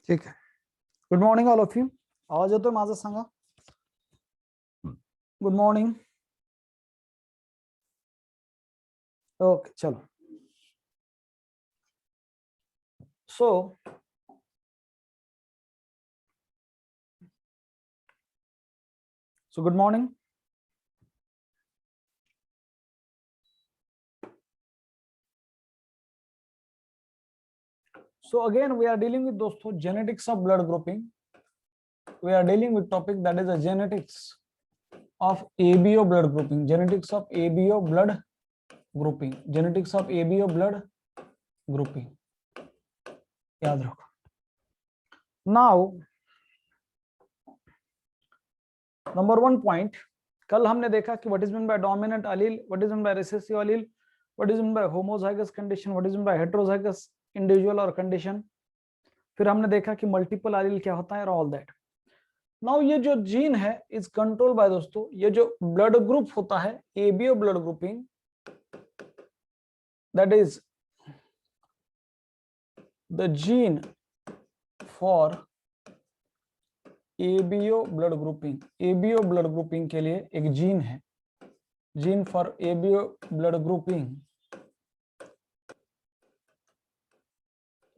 ठीक आहे. Good morning all of you. आवाज येतोय माझा? सांगा. Good morning. ओके, चलो. So good morning. So again we are dealing with दोस्तों genetics of blood grouping. We are dealing with topic that is the genetics of ABO blood grouping. Genetics of ABO blood grouping. Genetics of ABO blood grouping. याद रखो. Now number 1 point. कल हमने देखा कि what is meant by dominant allele, what is meant by recessive allele, what is meant by homozygous condition, what is meant by heterozygous individual or condition. फिर हमने देखा कि मल्टीपल एलील क्या होता है और ऑल दैट. नाउ ये जो जीन है इज कंट्रोल बाय दोस्तों, ये जो ब्लड ग्रुप होता है ABO blood grouping, that is the gene for ABO blood grouping. ABO blood grouping के लिए एक जीन है, gene for ABO blood grouping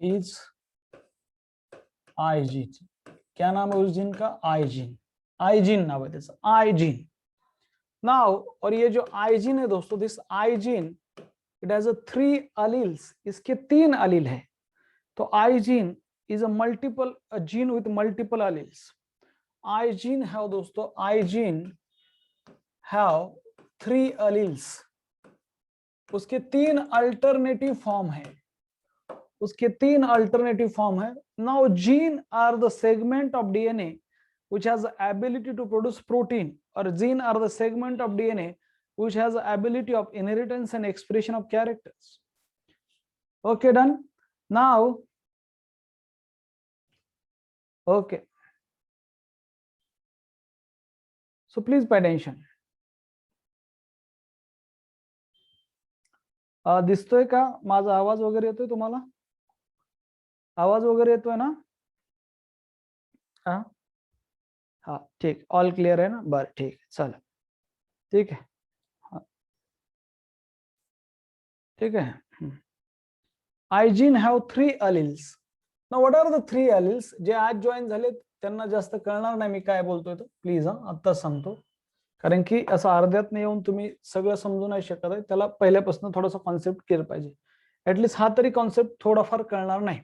is I gene. क्या नाम है उस जीन का? आई जीन. आई जीन नाम है, आई जीन. नाउ और ये जो आई जीन है दोस्तों, this I gene it has 3 alleles. इसके 3 अलील है. तो आई gene is a gene with multiple alleles. I gene है दोस्तों, आई जीन हैव 3 अलील्स. उसके 3 अल्टरनेटिव फॉर्म है. उसके 3 अल्टरनेटिव फॉर्म है. Now gene are the segment of DNA which has the ability to produce protein, or gene are the segment of DNA which has the ability of inheritance and expression of characters. Okay, done. Now okay, so please pay attention. दिसतोय का माझा आवाज वगैरे येतोय तुम्हाला? आवाज वगैरे येतोय ना? हाँ ठीक, ऑल क्लियर है ना? बर ठीक, चलो ठीक है. हाँ ठीक है. I gene have 3 alleles. Now what are the 3 alleles? जे आज जॉईन झाले त्यांना जास्त कळणार नाही मी काय बोलतोय तो. प्लीज आता सांगतो, कारण की असं अर्ध्यात नाही येऊन तुम्ही सगळं समजू नाही शकत आहे. त्याला पहिल्यापासून थोडासा कॉन्सेप्ट क्लियर पाहिजे. एटलीस्ट हा तरी कॉन्सेप्ट थोडाफार कळणार नाही.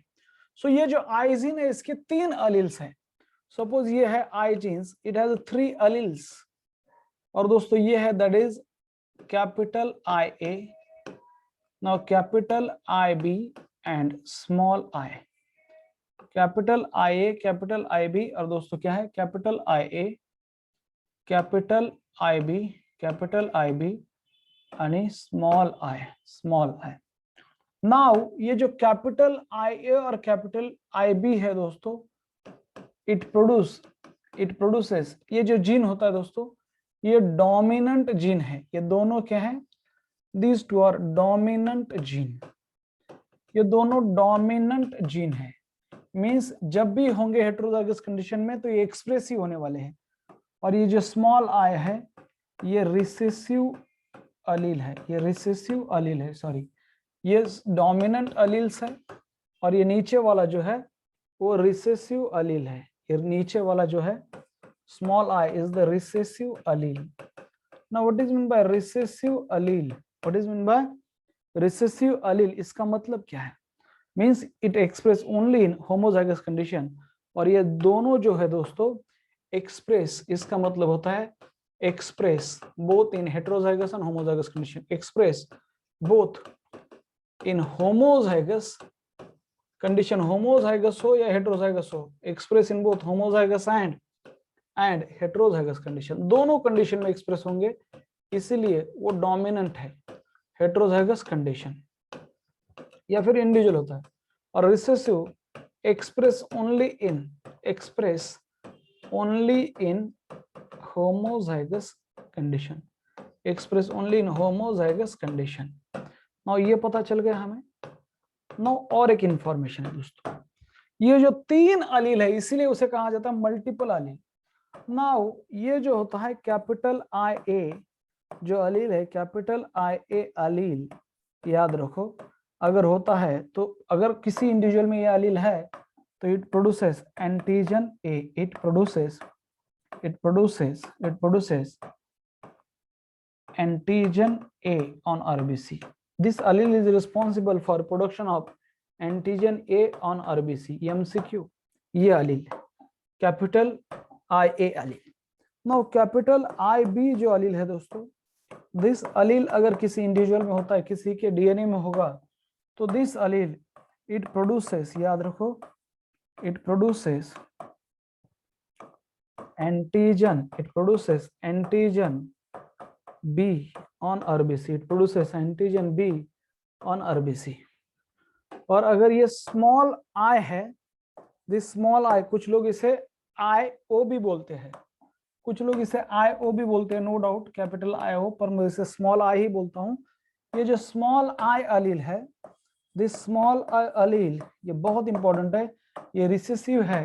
सो ये जो आई जीन है इसके 3 अलील्स हैं. सपोज ये है I genes, it has 3 alleles. और दोस्तों ये है that is capital I A, now capital I B and small I. Capital I A, capital I B, और दोस्तों क्या है? Capital I A, capital I B, capital I B आणि small I, small I. Now ये जो capital I A और capital I बी है दोस्तों, इट प्रोड्यूसेस, ये जो जीन होता है दोस्तों ये डोमिनेंट जीन है. ये दोनों क्या है? These two are dominant gene. ये दोनों डोमिनेंट जीन है. मींस जब भी होंगे हेटेरोजाइगस कंडीशन में तो ये एक्सप्रेसिव होने वाले हैं. और ये जो स्मॉल आई है ये रिसेसिव अलील है. ये रिसेसिव अलील है, सॉरी, ये डोमिनेंट अलील्स है. और ये नीचे वाला जो है वो रिसेसिव अलील है. ये नीचे वाला जो है small I is the recessive Aleel. Now what is mean by recessive Aleel? What is mean by recessive अलील? इसका मतलब क्या है? Means it express only in homozygous condition. और ये दोनों जो है दोस्तों एक्सप्रेस, इसका मतलब होता है express both in heterozygous end homozygous condition. Express both in homozygous condition, homozygous हो या हेटेरोजाइगस हो, express in both homozygous end heterozygous condition. दोनों कंडीशन में एक्सप्रेस होंगे, इसीलिए वो डोमिनेंट है. हेटेरोजाइगस कंडीशन या फिर इंडिविजुअल होता है. और recessive express only in homozygous condition. Express only in homozygous condition. Now ये पता चल गया हमें. नो और एक इंफॉर्मेशन है दोस्तों, ये जो 3 अलील है इसीलिए उसे कहा जाता है मल्टीपल अलील। नाउ ये जो होता है कैपिटल आई ए जो अलील है, कैपिटल आई ए अलील, याद रखो अगर होता है तो अगर किसी इंडिविजुअल में ये अलील है तो it produces antigen A, it produces antigen A on RBC. This allele is responsible for production of antigen A on RBC. MCQ, ये allele capital IA allele. Now capital IB जो allele है दोस्तों, this allele अगर किसी individual में होता है, किसी के डीएनए में होगा तो this allele it produces, याद रखो, it produces antigen B on RBC, it produces antigen B on RBC. और अगर ये स्मॉल I है, दिस स्मॉल I, कुछ लोग इसे IO भी बोलते हैं, कुछ लोग इसे IO भी बोलते हैं, नो डाउट कैपिटल IO, पर मैं इसे स्मॉल I ही बोलता हूँ। ये जो स्मॉल I अलील है, दिस स्मॉल I अलील, ये बहुत इंपॉर्टेंट है, ये रिसेसिव है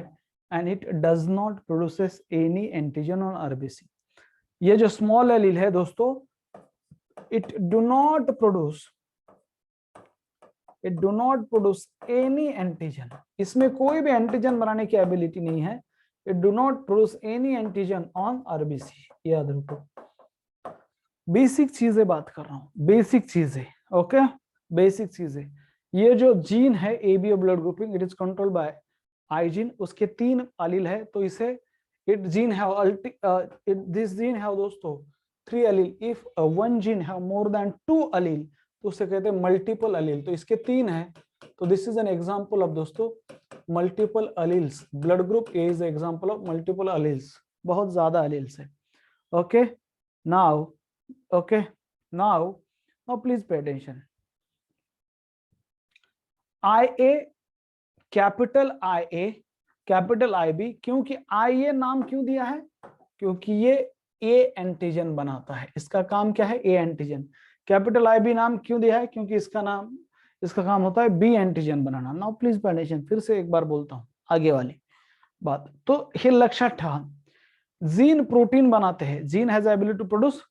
end it does not produces any antigen on RBC. ये जो स्मॉल एलील है दोस्तों, it do not produce any antigen, इसमें कोई भी एंटीजन बनाने की एबिलिटी नहीं है. It do not produce any antigen on RBC. याद रखो, बेसिक चीजें बात कर रहा हूं, बेसिक चीजें, ओके, बेसिक चीजें. ये जो जीन है ABO blood grouping, it is controlled by I gene, उसके 3 अलील है तो इसे it gene have this gene have दोस्तों 3 allele. if one gene have more than 2 allele तो उसे कहते हैं मल्टीपल allele. तो इसके 3 है तो दिस इज एन एग्जांपल ऑफ दोस्तों multiple alleles. Blood group A is example of multiple alleles, बहुत ज्यादा alleles है. Okay now please pay attention. IA capital IA capital IB, क्योंकि IA नाम क्यों दिया है, क्योंकि ये A एंटीजन बनाता है, इसका काम क्या है, A एंटीजन. कैपिटल IB नाम क्यों दिया है, क्योंकि इसका काम होता है B antigen banana. Now please pay attention, फिर से एक बार बोलता हूं आगे वाली बात. तो हे लक्षात ठेवा, जीन प्रोटीन बनाते हैं, gene has ability to produce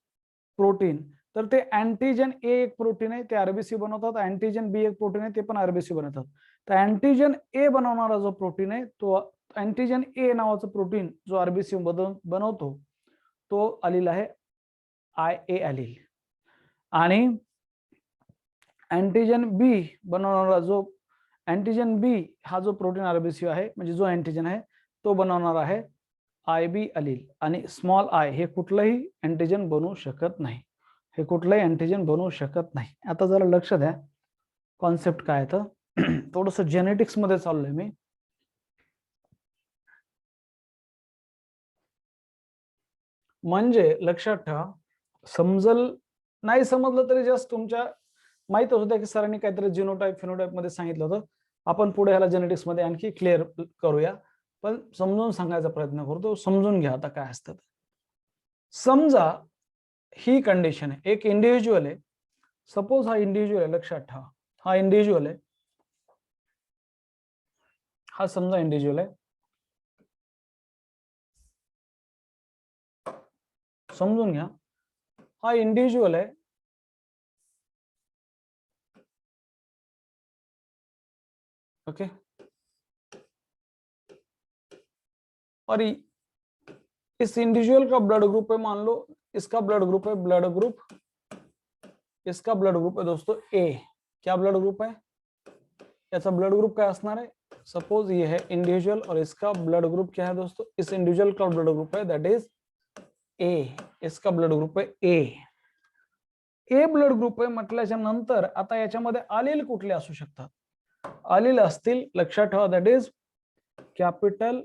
protein. तर ते अँटीजन ए एक प्रोटीन आहे, ते RBC बनवतात. अँटीजन बी एक प्रोटीन आहे, ते पण RBC बनवतात. तर अँटीजन ए बनवणारा जो प्रोटीन आहे तो अँटीजन ए नावाचं प्रोटीन जो RBC बनवतो तो अलील आहे IA अलील. आणि अँटीजन बी बनवणारा जो अँटीजन बी हा जो प्रोटीन RBC आहे, म्हणजे जो अँटीजन आहे तो बनवणारा आहे IB अलील. आणि स्मॉल आय हे कुठलंही अँटीजन बनवू शकत नाही, हे कुठलंही अँटीजन बनवू शकत नाही. आता जरा लक्ष द्या कॉन्सेप्ट काय तर थोडस जेनेटिक्स मध्ये चाललोय मी. म्हणजे लक्षात ठेवा, समजल नाही समजलं तरी जस्ट तुमच्या माहित होतं की सरांनी काहीतरी जिनोटाइप फिनोटाइप मध्ये सांगितलं होतं. आपण पुढे ह्याला जेनेटिक्स मध्ये आणखी क्लिअर करूया, पण समजून सांगायचा प्रयत्न करतो. समजून घ्या आता काय असतं. समजा ही कंडिशन आहे, एक इंडिव्हिज्युअल आहे, सपोज हा इंडिव्हिज्युअल आहे, लक्षात ठेवा हा इंडिव्हिज्युअल आहे, हा समजा इंडिव्हिज्युअल आहे, समजून घ्या हा इंडिव्हिज्युअल आहे. ओके, और इस इंडिविजुअल का ब्लड ग्रुप है, मान लो इसका ब्लड ग्रुप है, इसका ब्लड ग्रुप है दोस्तों ए. क्या ब्लड ग्रुप है, याचा ब्लड ग्रुप काय असणार आहे, सपोज ये है इंडिविजुअल और इसका ब्लड ग्रुप क्या है दोस्तों, इस इंडिविजुअल का ब्लड ग्रुप है दैट इज ए. इसका ब्लड ग्रुप है ए ब्लड ग्रुप आहे म्हटल्याच्या नंतर आता याच्यामध्ये अलील कुठले असू शकतात, अलील असतील, लक्षात ठेवा, दॅट इज कॅपिटल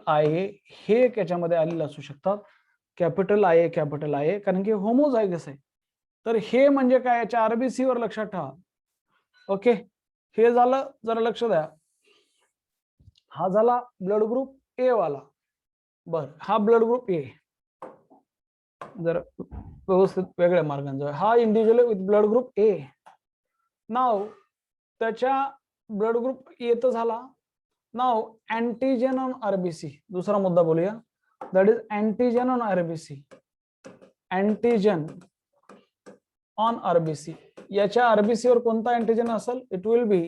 IA हे याच्यामध्ये अलील असू शकतात. कॅपिटल IA कारण की होमोझायगस आहे. तर हे म्हणजे काय, याच्या RBC वर लक्षात ठेवा. ओके, हे झालं, जरा लक्ष द्या, हा झाला ब्लड ग्रुप ए वाला. बर, हा ब्लड ग्रुप ए जर व्यवस्थित वेगळ्या मार्गाने, हा individual with blood group A. नाव त्याच्या ब्लड ग्रुप ए तर झाला. नाउ अँटीजन ऑन आरबीसी, दुसरा मुद्दा बोलूया, that is antigen on RBC. Antigen on RBC, याच्या आरबीसी वर कोणता अँटीजन असेल? It will be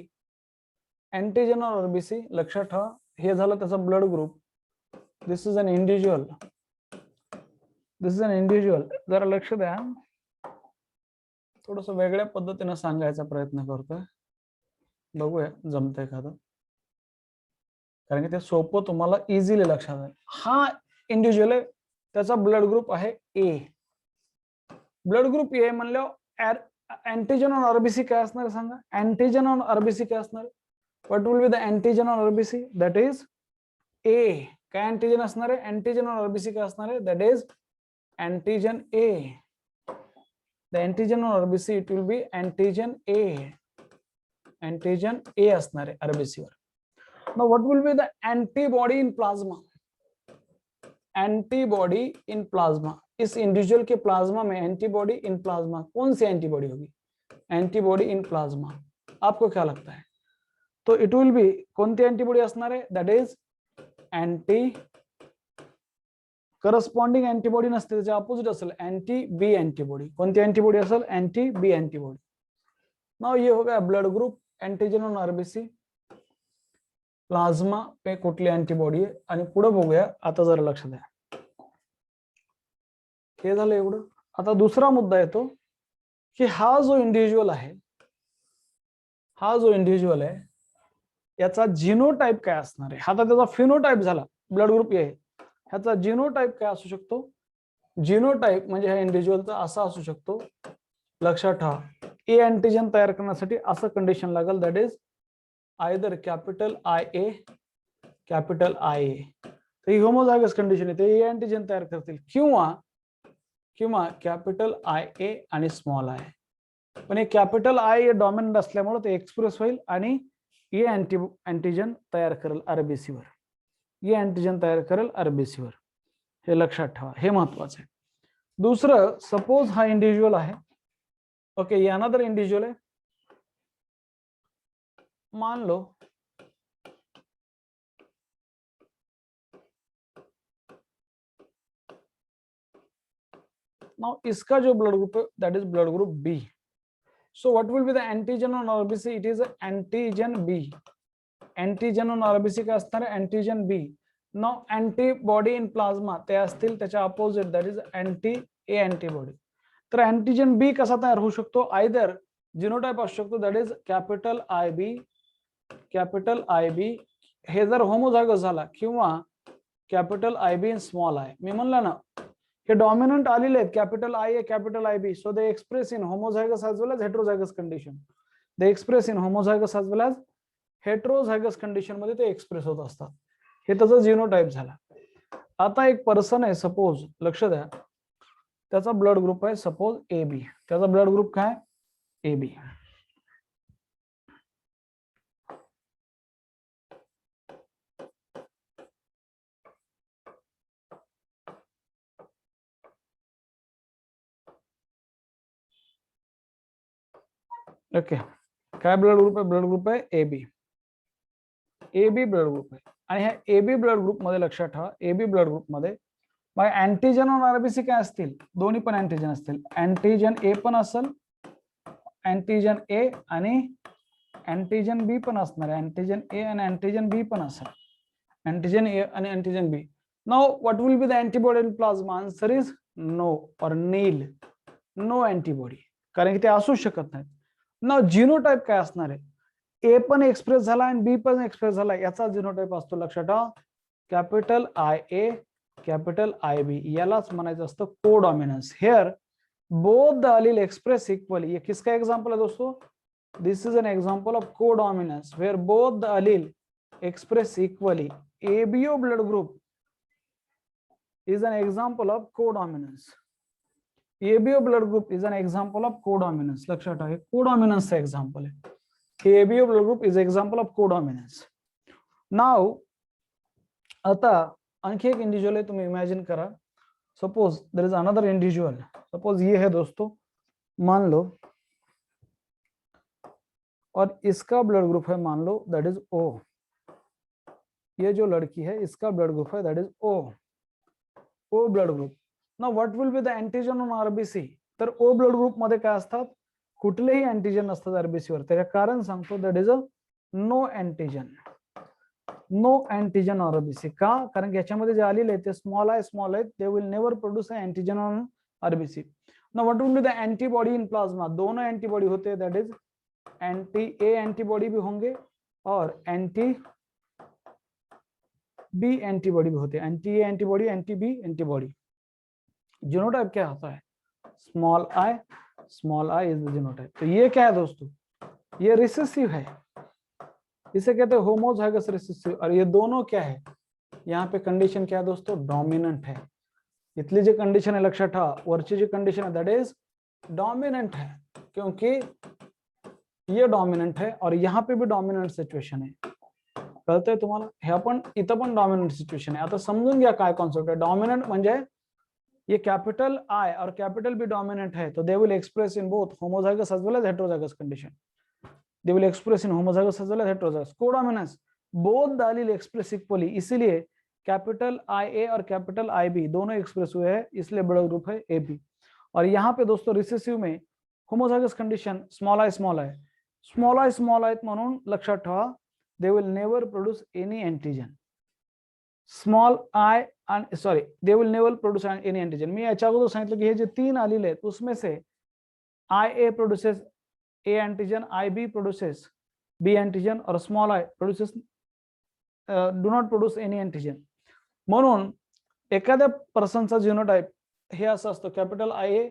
antigen on RBC. लक्षात ठेवा, हे झालं त्याचा blood group. This is an individual, this is an individual. जरा लक्ष द्या, थोडस वेगळ्या पद्धतीने सांगायचा प्रयत्न करतोय, बघूया जमतंय का. कारण की ते सोपं तुम्हाला इझिली लक्षात आहे. हा इंडिव्हिज्युअल आहे, त्याचा ब्लड ग्रुप आहे ए. ब्लड ग्रुप ए म्हणल्यावर अँटीजन ऑन आरबीसी काय असणार सांगा? अँटीजन ऑन आरबीसी काय असणार? What will be the antigen on RBC? That is a. काय अँटीजन असणार आहे? अँटीजन ऑन आरबीसी काय असणार आहे? That is antigen A. The antigen on RBC it will be antigen A. Antigen A असणार आहे आरबीसी वर. Now what will be the antibody in plasma? Antibody in plasma. इस individual के plasma में antibody in plasma, कौन सी antibody होगी? Antibody in plasma. आपको क्या लगता है? तो इट विल बी कोणती एंटीबॉडी असणार आहे? That is anti corresponding antibody नसते, त्याच्या अपोजिट असेल एंटी बी एंटीबॉडी. कोणती एंटीबॉडी असेल? Anti B antibody. नाउ ये हो गया blood group, antigen on RBC, plasma पे कुठली अँटीबॉडी आहे. आणि पुढे बघूया, आता जरा लक्ष द्या. हे झालं एवढं. आता दुसरा मुद्दा येतो की हा जो इंडिव्हिज्युअल आहे, हा जो इंडिव्हिज्युअल आहे, याचा जिनोटाइप काय असणार आहे? आता त्याचा फिनोटाइप झाला ब्लड ग्रुप ए, ह्याचा जिनोटाइप काय असू शकतो? जिनोटाइप म्हणजे ह्या इंडिव्हिज्युअलचा असा असू शकतो. लक्षात ठेवा, ए अँटीजन तयार करण्यासाठी असं कंडिशन लागेल, that is either capital I A, capital I A. तर ही होमोझायगस कंडिशन आहे, ते ए अँटीजन तयार करतील, किंवा कॅपिटल आय ए आणि स्मॉल आय. पण हे कॅपिटल आय ए डॉमिनंट असल्यामुळे ते एक्सप्रेस होईल आणि ए अँटीजन तयार करेल आरबीसी वर. ए अँटीजन तयार करेल आरबीसी वर. हे लक्षात ठेवा, हे महत्वाचं आहे. दुसरं, सपोज हा इंडिव्हिज्युअल आहे, ओके, ये अनदर इंडिव्हिज्युअल आहे. मान लो नाउ इसका जो ब्लड ग्रुप है that is blood group B. So what will be the antigen on RBC? It is antigen B. Antigen on RBC काय असणार आहे? Antigen B. Now antibody in plasma ते असतील त्याच्या opposite, that is anti A antibody. तर antigen B कसा तयार होऊ शकतो? आयदर जिनोटाइप असू शकतो, that is capital I B, capital I B हे जर होमोझायगस झाला, किंवा capital I B in small I. मी म्हणलं ना, हे डॉमिनंट आलेले आहेत capital I A, capital I B. So they express in homozygous as well as heterozygous condition. They express in homozygous as well as heterozygous condition मध्ये ते express होत असतात. हे त्याचा जिनोटाइप झाला. आता एक पर्सन आहे, सपोज, लक्ष द्या, त्याचा ब्लड ग्रुप आहे सपोज ए बी. त्याचा ब्लड ग्रुप काय? A B. ओके, काय ब्लड ग्रुप आहे? ब्लड ग्रुप आहे A B. A B blood group आहे. आणि ह्या ए बी ब्लड ग्रुप मध्ये लक्षात ठेवा, ए बी ब्लड ग्रुप मध्ये मग अँटीजन ऑन आरबीसी काय असतील? दोन्ही पण अँटीजन असतील. अँटीजन ए पण असेल, अँटीजन ए आणि अँटीजन बी पण असणार आहे. अँटीजन ए आणि अँटीजन बी पण असेल. अँटीजन ए आणि antigen B. Now what will be the antibody in plasma? Answer is no और नील. नो अँटीबॉडी, कारण की ते असू शकत नाहीत. नाउ जिनोटाइप काय असणार आहे? ए पण एक्सप्रेस झाला आणि बी पण एक्सप्रेस झाला, याचा जिनोटाइप असतो. लक्षात ठेवा, capital I A, capital I B. यालाच म्हणायचं असतं codominance. Here both the allele express equally. ये किसका एग्जांपल है दोस्तों? This is an example of codominance where both the allele express equally. ABO blood group is an example of codominance. ABO blood group is an example of codominance. लक्षात ठेवा, कोडॉमिनन्स चा example आहे. ABO blood group is example of codominance. Now आता आणखी एक individual आहे, तुम्ही imagine करा. Suppose there is another individual. Suppose ये है दोस्तों, मान लो और इसका ब्लड ग्रुप है मान लो दैट इज ओ। ये जो लड़की है इसका ब्लड ग्रुप है that is O, O blood group. Now what will be the antigen on RBC? तर ओ ब्लड ग्रुप मध्ये काय असतात? कुठलेही अँटीजन नसतात आरबीसी वर. त्याचे कारण सांगतो, that is a no antigen. No antigen RBC. का? कारण की याच्यामध्ये जे आलेले आहेत ते स्मॉल आहेत, they will never produce a antigen on RBC. Now what will be the antibody in plasma? दोनों एंटीबॉडी होते हैं, that is anti A antibody भी होंगे और एंटी बी एंटीबॉडी भी होते हैं. Anti A antibody, anti B antibody. Genotype क्या होता है? Small I is the genotype. तो ये क्या है दोस्तों? ये रिसेसिव है, इसे कहते हैं होमोजाइगस रिसेसिव. और ये दोनों क्या है? यहाँ पे कंडीशन क्या है दोस्तों? डोमिनेंट है. इतली जी कंडीशन है लक्षात ठेवा. वरची जी कंडीशन है दैट इज डोमिनेंट है, क्योंकि ये डोमिनेंट है और यहाँ पे भी डोमिनेंट सिच्युएशन है. कळतंय तुम्हाला? हे पण इथं पण डोमिनेंट सिच्युएशन आहे. आता समजून घ्या काय कॉन्सेप्ट आहे. डोमिनेंट म्हणजे ये कैपिटल आई और कैपिटल बी डोमिनेंट है, तो they will express in both homozygous as well as heterozygous condition. They will express in homozygous as well as heterozygous. Codominance both the allele express equally, इसीलिए capital I A और capital I बी दोनों express हुए हैं, इसलिए blood group है A B. और यहाँ पे दोस्तों रिसेसिव में होमोजाइगस कंडीशन स्मॉल आई म्हणून लक्षात ठेवा, they will never produce any antigen. Small I and sorry, they will never produce any antigen. मी याच्या अगोदर सांगितलं की हे जे तीन आलेले आहेत उसमें से I A produces A antigen, I B produces B antigen और small I produces do not produce any antigen. म्हणून एखाद्या पर्सनचा जीनोटाइप हे असं असतो, कॅपिटल आय ए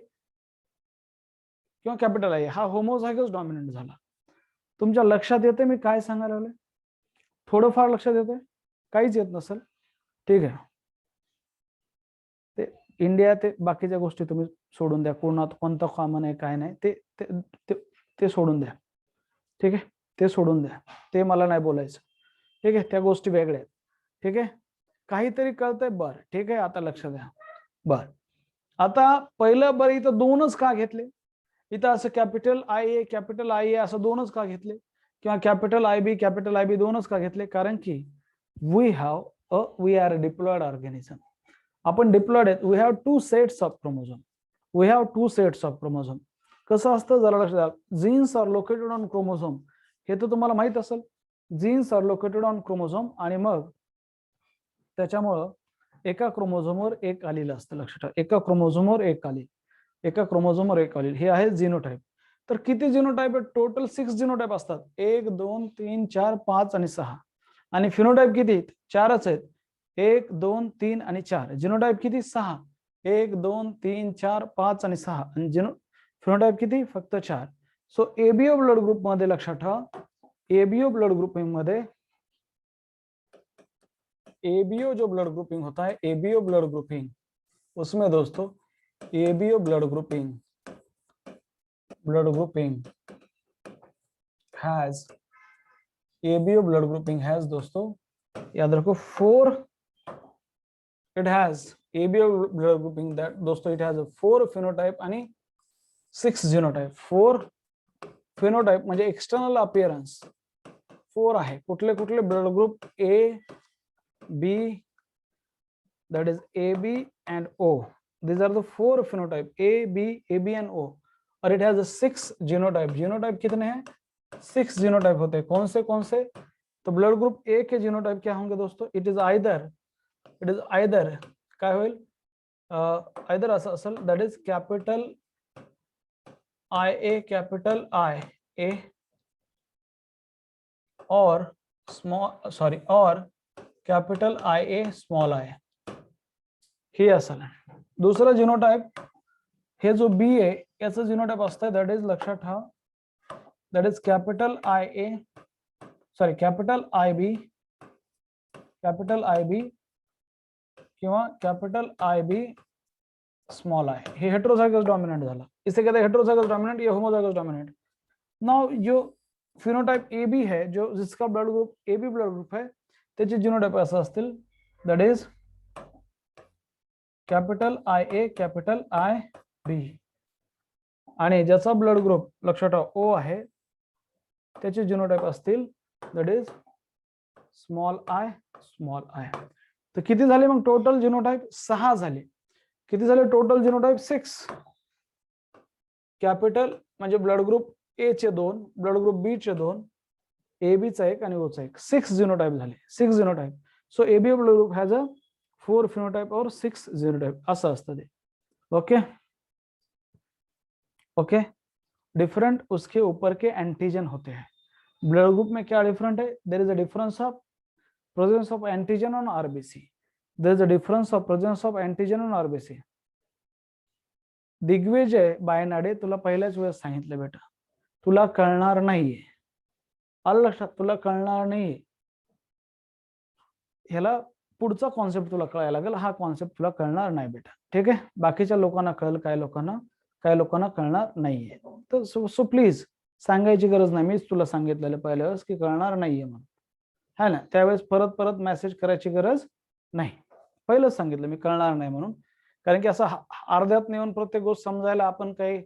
किंवा कॅपिटल आय ए हा होमोझायगस डॉमिनंट झाला. तुमच्या लक्षात येते मी काय सांगायला लागलोय? थोडंफार लक्षात येते? काहीच येत नसेल, ठीक आहे. ते इंडिया ते बाकीच्या गोष्टी तुम्ही सोडून द्या, कोणतं कॉमन आहे काय नाही ते ते ते, ते सोडून द्या, ठीक आहे. ते सोडून द्या, ते मला नाही बोलायचं, ठीक आहे. त्या गोष्टी वेगळ्या आहेत, ठीक आहे. काहीतरी कळतंय? बर, ठीक आहे. आता लक्ष द्या. बर, आता पहिलं बरं इथं दोनच का घेतले? इथं असं कॅपिटल आय ए असं दोनच का घेतले? किंवा कॅपिटल आय बी दोनच का घेतले? कारण की we are a diploid organism. आपण डिप्लॉइड आहेत. We have two sets of chromosome. कसं असतं जरा लक्ष द्या. Genes are located on chromosome, हे तर तुम्हाला माहित असेल. Genes are located on chromosome आणि मग त्याच्यामुळं एका क्रोमोझोमवर एक आलील असतं. लक्षात ठेवा, एका क्रोमोझोमवर एक आलील, हे आहे जीनोटाइप. तर किती जीनोटाइप आहेत? टोटल 6 जीनोटाइप असतात. 1 2 3 4 5 आणि 6. आणि फिनोटाइप किती? 4च आहेत. 1 2 3 आणि 4. जीनोटाइप किती? 6. 1 2 3 4 5 आणि 6. आणि फिनोटाइप किती? फक्त 4. सो एबीओ ब्लड ग्रुप मध्ये लक्षात ठेवा, एबीओ ब्लड ग्रुपिंग मध्ये एबीओ जो ब्लड ग्रुपिंग होता है, एबीओ ब्लड ग्रुपिंग, उसमें दोस्तों एबीओ ब्लड ग्रुपिंग हैज दोस्तों याद रखो 4. It has ABO blood grouping that दोस्तों इट हैज 4 फिनोटाइप आणि 6 जीनोटाइप. 4 फिनोटाइप म्हणजे एक्सटर्नल अपियरन्स 4 आहे. कुठले कुठले? Blood group A B, that is AB and O. These are the 4 phenotype, A, B and O. और it has a 6 genotype. Genotype कितने हैं? 6 genotype होते हैं. कौन से? तो ब्लड ग्रुप ए के जीनोटाइप क्या होंगे दोस्तों? इट इज आइदर काय होईल? आइदर असं असेल, that is capital I A और capital I A small I, हे असेल. दुसरा जीनोटाइप हे जो बी आहे याचं जीनोटाइप असतं, दॅट इज लक्षात ठेवा, दॅट इज कैपिटल आई बी किंवा capital I B small I. हे हेटेरोजाइगस डोमिनेंट झाला. इसे कहते हैं हेटेरोजाइगस डोमिनेंट या होमोजाइगस डोमिनेंट. नाउ जो फिनोटाइप ए बी है, जो जिसका blood group A B blood group है, त्याचे जीनोटाइप असं असतील, that is capital I A capital I B. आणि ज्याचा ब्लड ग्रुप लक्षात ठेवा ओ आहे, त्याचे जिनोटाइप असतील दॅट इज स्मॉल आय. तर किती झाले मग टोटल जिनोटाइप? 6 झाले. किती झाले टोटल जिनोटाइप? 6. कॅपिटल म्हणजे ब्लड ग्रुप ए चे 2, ब्लड ग्रुप बी चे 2, ए बी चा 1 आणि ओ चा 1. 6 जिनोटाइप झाले. 6 genotype. So A B blood group has a 4 phenotype और 6 जिनोटाइप असं असतं ते. Okay okay. डिफरेंट उसके ऊपर के एंटीजन होते हैं. ब्लड ग्रुप में क्या डिफरेंट है? There is a difference of presence of antigen on RBC. There is a difference of presence of antigen on RBC. Digvijay Baynade, तुला पहिल्याच वेळेस सांगितलं बेटा, तुला कळणार नाहीये. आलं लक्षात? तुला कळणार नाहीये. ह्याला पुढचा कॉन्सेप्ट तुला कळायला लागेल. हा कॉन्सेप्ट तुला कळणार नाही बेटा. ठीक आहे. बाकीच्या लोकांना कळेल, काही लोकांना कळणार नाहीये. तर सो प्लीज सांगायची गरज नाही. मीच तुला सांगितलेलं पहिल्या वेळेस की कळणार नाहीये म्हणून, है ना. त्यावेळेस परत परत मेसेज करायची गरज नाही. पहिलंच सांगितलं मी कळणार नाही म्हणून. कारण की असं अर्ध्यात नेऊन प्रत्येक गोष्ट समजायला आपण काही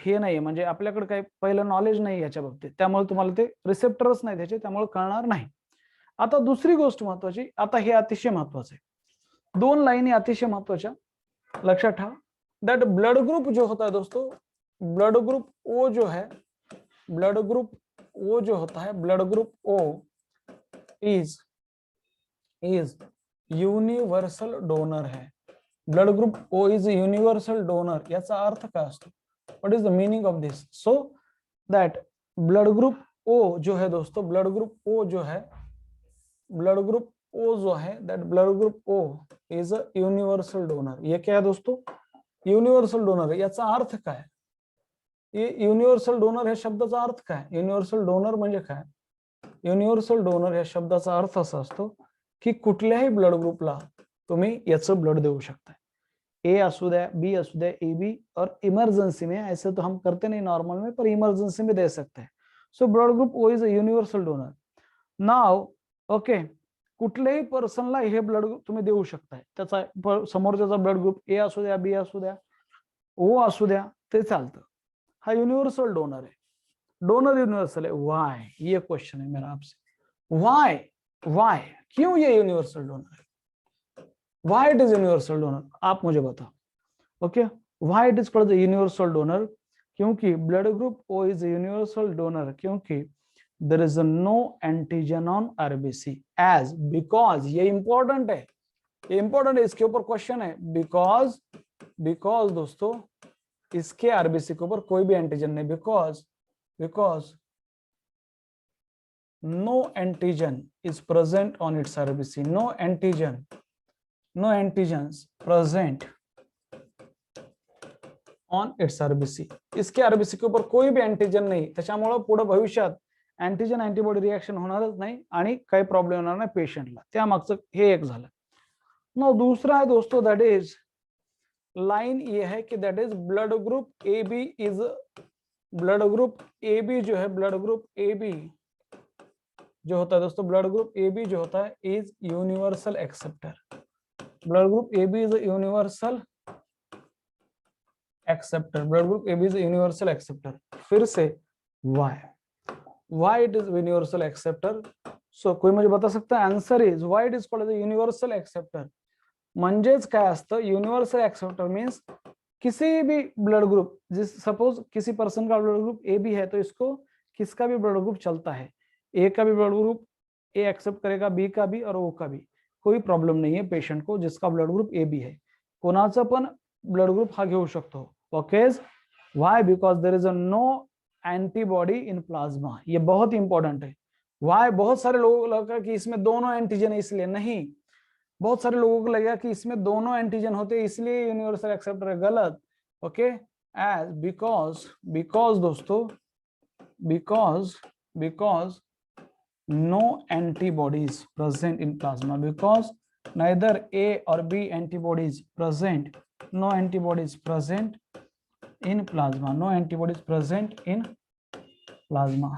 हे नाही, म्हणजे आपल्याकडे काही पहिलं नॉलेज नाही याच्या बाबतीत. त्यामुळे तुम्हाला ते रिसेप्टरच नाही त्याचे, त्यामुळे कळणार नाही. आता दुसरी गोष्ट महत्वाची, आता हे अतिशय महत्वाचं आहे. 2 लाईनी अतिशय महत्वाच्या लक्षात ठेवा. दैट ब्लड ग्रुप जो होता है दोस्तों, ब्लड ग्रुप ओ जो है, ब्लड ग्रुप ओ जो होता है, blood group O is universal donor है. Blood group O is universal donor. याचा अर्थ काय असतो? What is the meaning of this? So that blood group O जो है दोस्तों, ब्लड ग्रुप ओ जो है, ब्लड ग्रुप ओ जो है, that blood group O is a universal donor. ये क्या है दोस्तों? Universal donor. याचा अर्थ काय? युनिव्हर्सल डोनर या शब्दाचा अर्थ काय? युनिव्हर्सल डोनर म्हणजे काय? युनिव्हर्सल डोनर या शब्दाचा अर्थ असा असतो की कुठल्याही ब्लड ग्रुपला तुम्ही याचं ब्लड देऊ शकता. ए असू द्या, बी असू द्या, ए बी, और इमरजेंसी में, ऐसे तो हम करते नहीं नॉर्मल में, पर इमरजेंसी में दे सकते हैं. So blood group O is a universal donor. Now okay, कुठल्याही पर्सनला हे ब्लड तुम्ही देऊ शकताय. त्याचा समोरच्याचा ब्लड ग्रुप ए असू द्या, बी असू द्या, ओ असू द्या, ते चालतं. हा युनिव्हर्सल डोनर है. डोनर यूनिवर्सल है. वाई? ये क्वेश्चन है मेरा आपसे. वाई? क्यों ये यूनिवर्सल डोनर है? Why it is universal donor? आप मुझे बताओ. Okay, why it is called the universal donor? क्योंकि blood group O is universal donor, क्योंकि there is no antigen on RBC. As, because, ये इंपॉर्टेंट है, ये इंपॉर्टेंट है, इसके ऊपर क्वेश्चन है. बिकॉज दोस्तों इसके आरबीसी के ऊपर कोई भी एंटीजन नहीं. Because no antigen is present on its RBC. No antigens present on its RBC. इसके आरबीसी के ऊपर कोई भी एंटीजन नाही, त्याच्यामुळे पुढे भविष्यात अँटीजन अँटीबॉडी रिएक्शन होणारच नाही आणि काही प्रॉब्लेम होणार नाही पेशंटला. त्या मागचं हे एक झालं. मग दूसरा है दोस्तों, दैट इज लाइन ये है कि that is blood group A B is, blood group A B जो है, ब्लड ग्रुप ए बी जो होता है दोस्तों, ब्लड ग्रुप ए बी जो होता है is universal acceptor. Blood group A B is universal acceptor. Blood group A B is universal acceptor. फिर से why it is universal acceptor? So कोई मुझे बता सकता है? Answer is why it is called as universal acceptor. म्हणजेच काय असतं यूनिवर्सल एक्सेप्टर? मीन्स किसी भी ब्लड ग्रुप, जिस सपोज किसी पर्सन का ब्लड ग्रुप ए बी है तो इसको किसका भी ब्लड ग्रुप चलता है. ए का भी ब्लड ग्रुप ए एक्सेप्ट करेगा, बी का भी और ओ का भी, कोई प्रॉब्लेम नहीं है पेशंट को जिसका ब्लड ग्रुप ए बी है. कोणाचा पण ब्लड ग्रुप हा घेऊ शकतो. Okay, why? Because there is a no antibody in plasma. ये बहुत इंपॉर्टेंट है. व्हाई? बहुत सारे लोगों को लगा कि इसमें दोनों एंटीजन है इसलिए नहीं. बहुत सारे लोगों को लगेगा कि इसमें दोनों एंटीजन होते हैं इसलिए यूनिवर्सल एक्सेप्टर है. गलत. ओके, एज बिकॉज दोस्तों, because no antibodies present in plasma, because neither A or B antibodies present, no antibodies present in plasma, no antibodies present in plasma.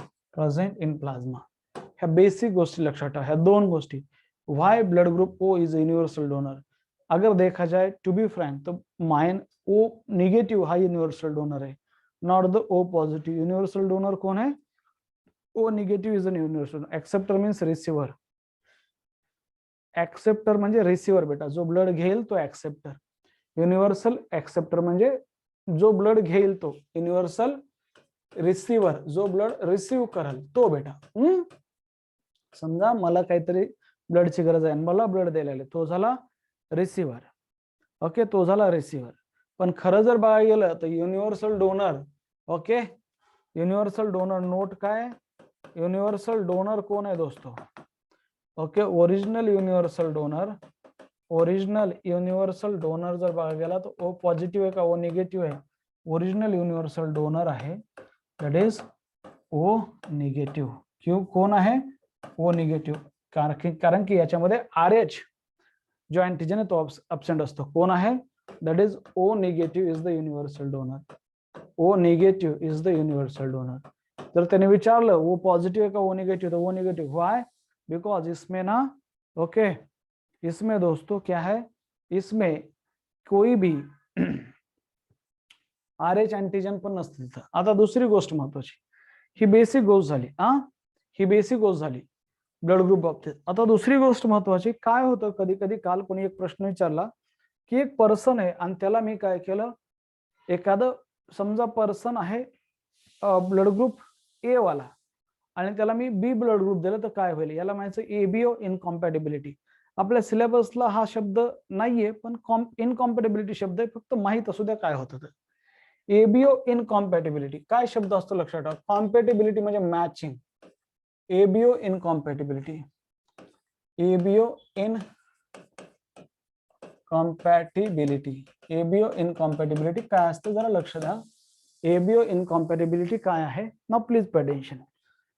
ह्या बेसिक गोष्टी लक्षात ठेवा, ह्या दोन गोष्टी. Why blood group O is universal donor? अगर देखा जाए टू बी फ्रैंक तो माइन ओ निगेटिव हा यूनिवर्सल डोनर है, not the O positive. Universal donor कौन है? O negative is an universal. Acceptor means receiver. Acceptor म्हणजे रिसिव्हर बेटा, जो ब्लड घेईल तो ऍक्सेप्टर. युनिव्हर्सल ऍक्सेप्टर म्हणजे जो ब्लड घेईल तो. युनिव्हर्सल रिसिव्हर, जो ब्लड रिसिव्ह करेल तो बेटा. समजा मला काहीतरी ब्लडची गरज आहे, मला ब्लड द्यायला, तो झाला रिसिव्हर. ओके, तो झाला रिसिव्हर. पण खरं जर बघायला गेलं तर universal donor. Okay, universal donor note काय, युनिव्हर्सल डोनर कोण आहे दोस्तो? Okay, original universal donor. Original universal donor जर बघायला गेला तर ओ पॉझिटिव्ह आहे का ओ निगेटिव्ह आहे? ओरिजिनल युनिव्हर्सल डोनर आहे, दॅट इज ओ निगेटिव्ह. क्यू कोण आहे? O negative. कारण की याच्यामध्ये RH जो अँटीजन आहे तो अब्सेंट असतो. कोण आहे? That is O negative is the universal donor. O negative is the universal donor. जर त्याने विचारलं ओ पॉझिटिव्ह आहे का ओ निगेटिव्ह, तो ओ निगेटिव्ह. व्हाय? बिकॉज इसमें ना, ओके, इसमें दोस्तों क्या है, इसमें कोई भी RH अँटीजन पण नसते तिथं. आता दुसरी गोष्ट महत्वाची, ही बेसिक गोष्ट झाली. ही बेसिक गोष्ट झाली ब्लड ग्रुप बाबतीत. आता दुसरी गोष्ट महत्वाची, काय होतं कधी कधी, काल कोणी एक प्रश्न विचारला की एक पर्सन आहे आणि त्याला मी काय केलं, एखादं समजा पर्सन आहे ब्लड ग्रुप ए वाला आणि त्याला मी बी ब्लड ग्रुप दिलं तर काय होईल, याला म्हणायचं ABO इनकॉम्पॅटिबिलिटी. आपल्या सिलेबसला हा शब्द नाहीये पण इनकॉम्पॅटिबिलिटी शब्द आहे, फक्त माहित असू द्या काय होतं. ABO इनकॉम्पॅटिबिलिटी काय शब्द असतो लक्षात ठेवा. कॉम्पॅटिबिलिटी म्हणजे मॅचिंग. ABO इनकॉम्पॅटिबिलिटी. ABO इनकॉम्पॅटिबिलिटी. ABO इनकॉम्पॅटिबिलिटी काय असते जरा लक्ष द्या. ABO इनकॉम्पॅटिबिलिटी काय आहे ना, प्लीज पे अटेंशन.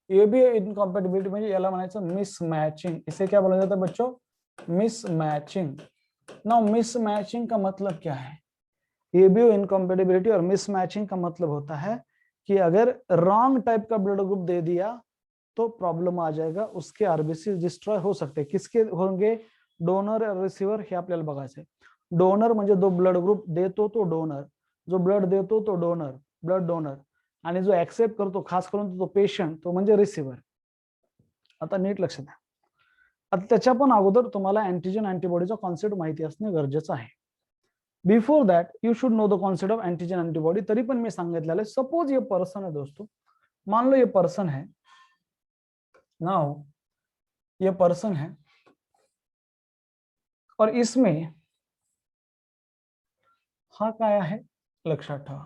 ABO इनकॉम्पैटिबिलिटी म्हणजे याला म्हणायचं मिसमैचिंग. इसे क्या बोला जाता है बच्चों? मिसमैचिंग. नाउ मिसमैचिंग का मतलब क्या है? ABO इनकॉम्पैटिबिलिटी और मिसमैचिंग का मतलब होता है कि अगर रॉन्ग टाइप का ब्लड ग्रुप दे दिया तो प्रॉब्लम आ जाएगा, उसके आरबीसी डिस्ट्रॉय हो सकते हैं. किसके होंगे? डोनर और रिसीवर हे आपल्याला बघायचं आहे. डोनर म्हणजे जो ब्लड ग्रुप देतो तो डोनर, जो ब्लड देतो तो डोनर, ब्लड डोनर, आणि जो ऍक्सेप्ट करतो खास करून तो पेशंट, तो म्हणजे रिसिव्हर. आता नीट लक्ष द्या. आता त्याच्या पण अगोदर तुम्हाला अँटीजन अँटीबॉडीचा कॉन्सेप्ट माहिती असणे गरजेचं आहे. Before that you should know the concept of antigen antibody. तरी पण मी सांगितलेलं आहे, सपोज ये पर्सन है दोस्तों, मान लो ये पर्सन है, नाउ ये पर्सन है और इसमें हा काय आहे लक्षात ठेवा.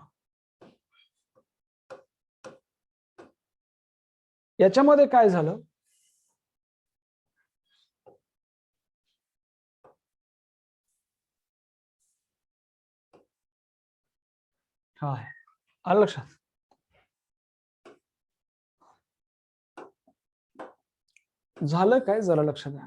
याच्यामध्ये काय झालं, हा आहे आलं लक्षात. झालं काय जरा लक्ष द्या.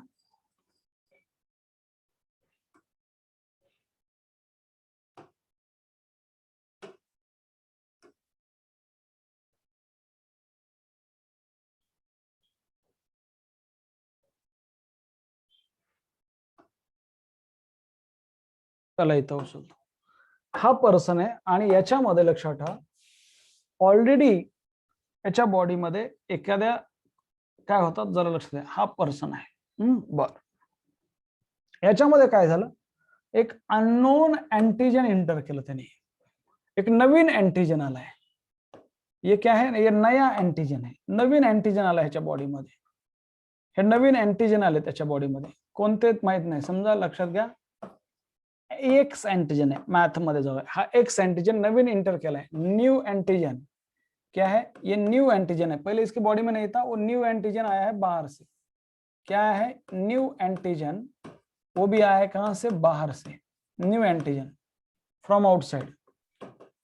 त्याला इथं उचलतो. हा पर्सन आहे आणि याच्यामध्ये लक्षात ठेवा ऑलरेडी याच्या बॉडीमध्ये एखाद्या काय होतात जरा लक्ष द्या. हा पर्सन आहे, बर. याच्यामध्ये काय झालं, एक अननोन अँटीजन इंटर केलं त्याने, एक नवीन अँटीजन आलाय. ये क्या है, ये नया अँटीजन आहे, नवीन अँटीजन आला ह्याच्या बॉडीमध्ये. हे नवीन अँटीजन आले त्याच्या बॉडीमध्ये, कोणते माहित नाही. समजा लक्षात घ्या एक्स अँटीजन आहे, मॅथ मध्ये जाऊया. हा एक्स अँटीजन नवीन इंटर केलाय, न्यू अँटीजन. क्या है, ये न्यू एंटीजन है, पहले इसकी बॉडी में नहीं था, वो न्यू एंटीजन आया है बाहर से. क्या है, न्यू एंटीजन, वो भी आया है कहां से, बाहर से. New antigen from outside,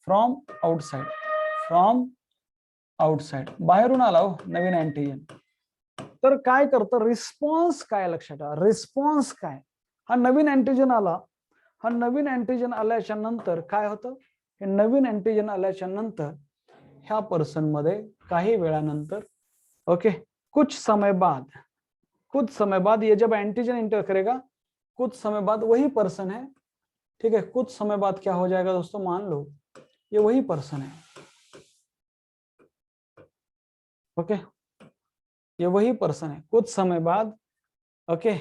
from outside, from outside, बाहेरून आला हो नवीन अँटीजन. तर काय करतं, रिस्पॉन्स काय लक्षात ठेवा, रिस्पॉन्स काय. हा नवीन अँटीजन आला, हा नवीन अँटीजन आल्याच्या नंतर काय होतं, हे नवीन अँटीजन आल्याच्या नंतर ह्या पर्सन मध्ये काही वेळानंतर, ओके, कुछ समय बाद ये जब एंटीजन इंटर करेगा, कुछ समय बाद वही पर्सन है, ठीक है, कुछ समय बाद क्या हो जाएगा दोस्तों, मान लो ये वही पर्सन है, ओके, ये वही पर्सन है। कुछ समय बाद, ओके,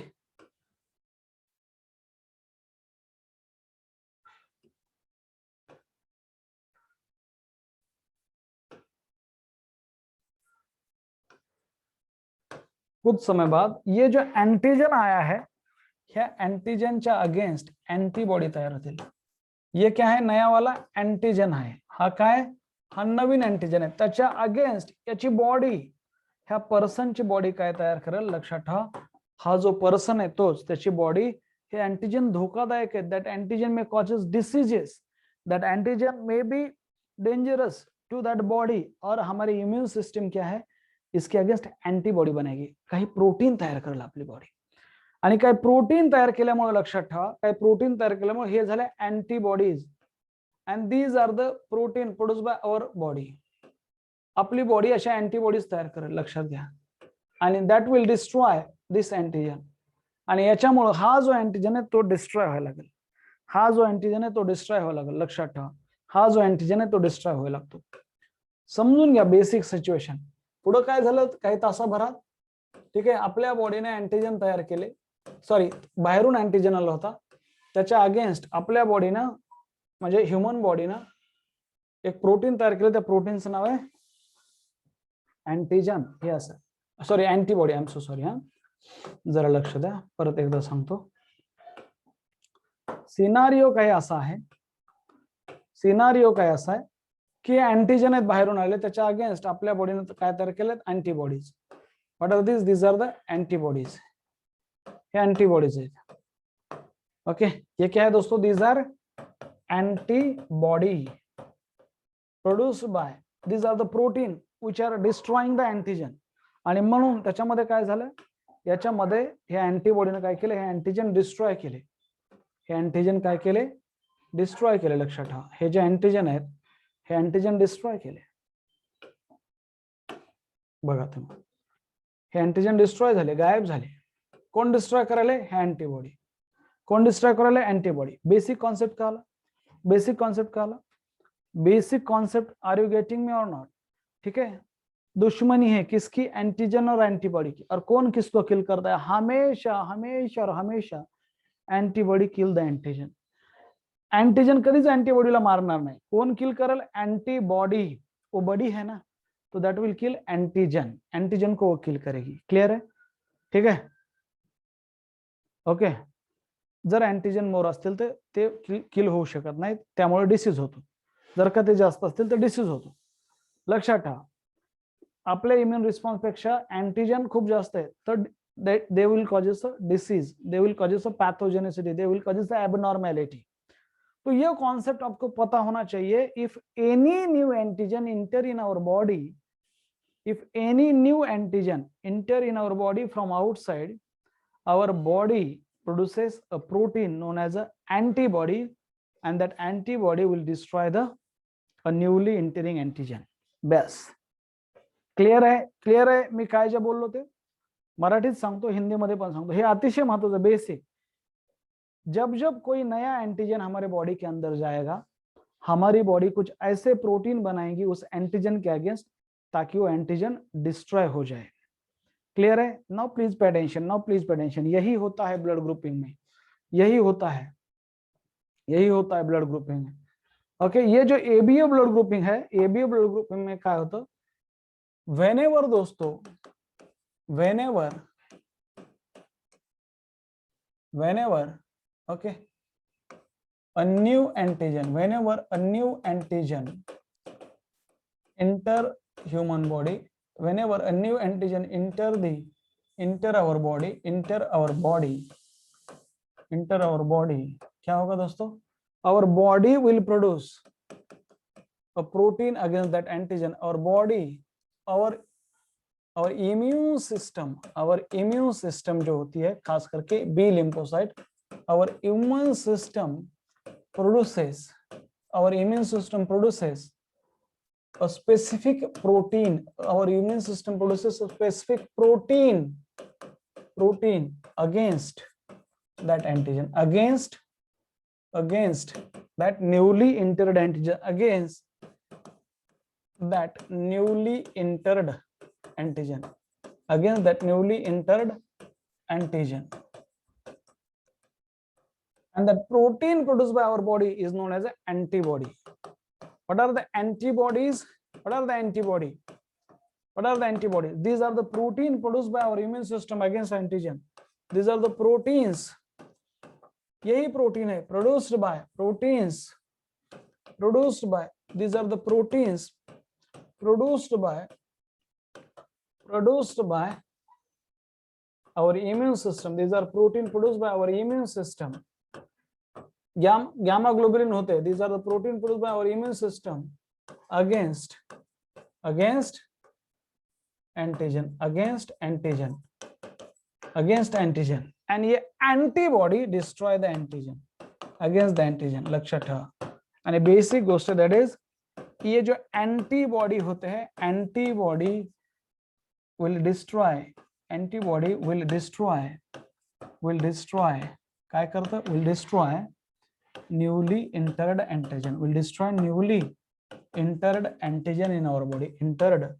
कुछ समय बाद ये जो अँटीजन आया है, ह्या अँटीजनच्या अगेन्स्ट अँटीबॉडी तयार होतील। ये क्या आहे, नया वाला अँटीजन आहे, हा काय, हा नवीन अँटीजन आहे, त्याच्या अगेन्स्ट याची बॉडी, ह्या पर्सनची बॉडी काय तयार करेल, लक्षात ठेवा, हा जो पर्सन आहे तोच, त्याची बॉडी, हे अँटीजन धोकादायक आहे, that antigen may causes diseases, that antigen may be dangerous to that body, और हमारी इम्यून सिस्टम क्या है, इसके अगेन्स्ट अँटीबॉडी बनेगी, काही प्रोटीन तयार करेल आपली बॉडी, आणि काही प्रोटीन तयार केल्यामुळे, लक्षात ठेवा, काही प्रोटीन तयार केल्यामुळे हे झाले antibodies, and these are the protein produced by our body, आपली बॉडी अशा अँटीबॉडीज तयार करेल, लक्षात घ्या, आणि that will destroy this antigen, आणि याच्यामुळे हा जो अँटीजन आहे तो डिस्ट्रॉय व्हायला लागेल, हा जो अँटीजन आहे तो डिस्ट्रॉय व्हायला लागेल, लक्षात ठेवा, हा जो अँटीजन आहे तो डिस्ट्रॉय व्हायला लागतो। समजून घ्या बेसिक सिच्युएशन। पुढे काय झालं, काही तासाभरात, ठीक आहे, आपल्या बॉडीने अँटीजन तयार केले, सॉरी, बाहेरून अँटीजन आला होता, त्याच्या अगेन्स्ट आपल्या बॉडीनं, म्हणजे ह्युमन बॉडीनं एक प्रोटीन तयार केलं, त्या प्रोटीनचं नाव आहे अँटीजन, हे असं, sorry antibody, I am so sorry, हा जरा लक्ष द्या, परत एकदा सांगतो। सिनारिओ काय असा आहे, सिनारिओ काय असा आहे की अँटीजन आहेत बाहेरून आले, त्याच्या अगेन्स्ट आपल्या बॉडीने काय तयार केलेत, antibodies. What are this, this are the antibodies, हे एंटीबॉडीज आहेत, ओके, ये क्या है दोस्तों, these are antibody produced by, these are the protein which are destroying the antigen, आणि म्हणून त्याच्यामध्ये काय झालं, याच्यामध्ये हे अँटीबॉडीने काय केले, हे अँटीजन डिस्ट्रॉय केले, हे अँटीजन काय केले, डिस्ट्रॉय केले, लक्षात ठेवा, हे जे अँटीजन आहेत हे अँटीजन डिस्ट्रॉय केले, बघा तुम्ही, हे अँटीजन डिस्ट्रॉय झाले, गायब झाले, कोण डिस्ट्रॉय करायला, हे अँटीबॉडी, कोण डिस्ट्रॉय करायला, अँटीबॉडी। बेसिक कॉन्सेप्ट का आला, बेसिक कॉन्सेप्ट का आला, basic concept, are you getting me और नॉट, ठीक है, दुश्मनी है किसकी, एंटीजन और एंटीबॉडी की, और कौन किसको किल करता है, हमेशा हमेशा और हमेशा antibody kill the antigen, antigen कधीच एंटीबॉडीला मारणार नाही, कोण किल करेल, एंटीबॉडी, वो बॉडी है ना, तो that will kill antigen, antigen को वो किल करेगी, क्लियर है, ठीक है, ओके। जर अँटीजन मोर असतील तर ते किल होऊ शकत नाही, त्यामुळे डिसीज होतो, जर का ते जास्त असतील तर डिसीज होतो, लक्षात ठेवा, आपल्या इम्युन रिस्पॉन्स पेक्षा अँटीजन खूप जास्त आहे, तर they will causes a disease, they will causes a pathogenicity, they will causes a abnormality। तो ये कॉन्सेप्ट आपको पता होना चाहिए, if any new antigen enter in our body, if any new antigen enter in our body from outside, our body produces a protein known as an antibody, and that antibody will destroy the a newly entering antigen। Bus clear आहे, clear आहे, मी काय जे बोललो ते मराठीत सांगतो, हिंदीमध्ये पण सांगतो, हे अतिशय महत्वाचं बेसिक। जब जब कोई नया एंटीजन हमारे बॉडी के अंदर जाएगा, हमारी बॉडी कुछ ऐसे प्रोटीन बनाएगी उस एंटीजन के अगेंस्ट, ताकि वो एंटीजन डिस्ट्रॉय हो जाए, क्लियर है। Now please pay attention, now please pay attention, यही होता है ब्लड ग्रुपिंग में, यही होता है, यही होता है ब्लड ग्रुपिंग में, ओके। ये जो एबीओ ब्लड ग्रुपिंग है, एबीओ ब्लड ग्रुपिंग में क्या होता, व्हेनेवर दोस्तों, whenever okay, a new antigen, whenever a new antigen enter human body, whenever a new antigen enter our body, क्या होगा दोस्तों, our body will produce a protein against that antigen, our body, our immune system जो होती है, खास करके बी lymphocyte, our immune system produces a specific protein, our immune system produces a specific protein against that antigen, against that newly entered antigen, against that newly entered antigen, against that newly entered antigen. And that protein produced by our body is known as an antibody. What are the antibodies? What are the antibody? What are the antibodies? These are the protein produced by our immune system against antigen. These are the proteins. यही protein है, produced by proteins, produced by. These are the proteins produced by our immune system. These are protein produced by our immune system. Gamma globulin होते हैं. These are the protein produced by our immune system against antigen, against antigen. And ये antibody destroy the antigen against the antigen. लक्षात ठेवा. आणि basic गोष्ट that is ये जो antibody होते हैं, antibody will destroy काय करतं? Will destroy newly entered antigen. Will destroy newly entered antigen in our body. Entered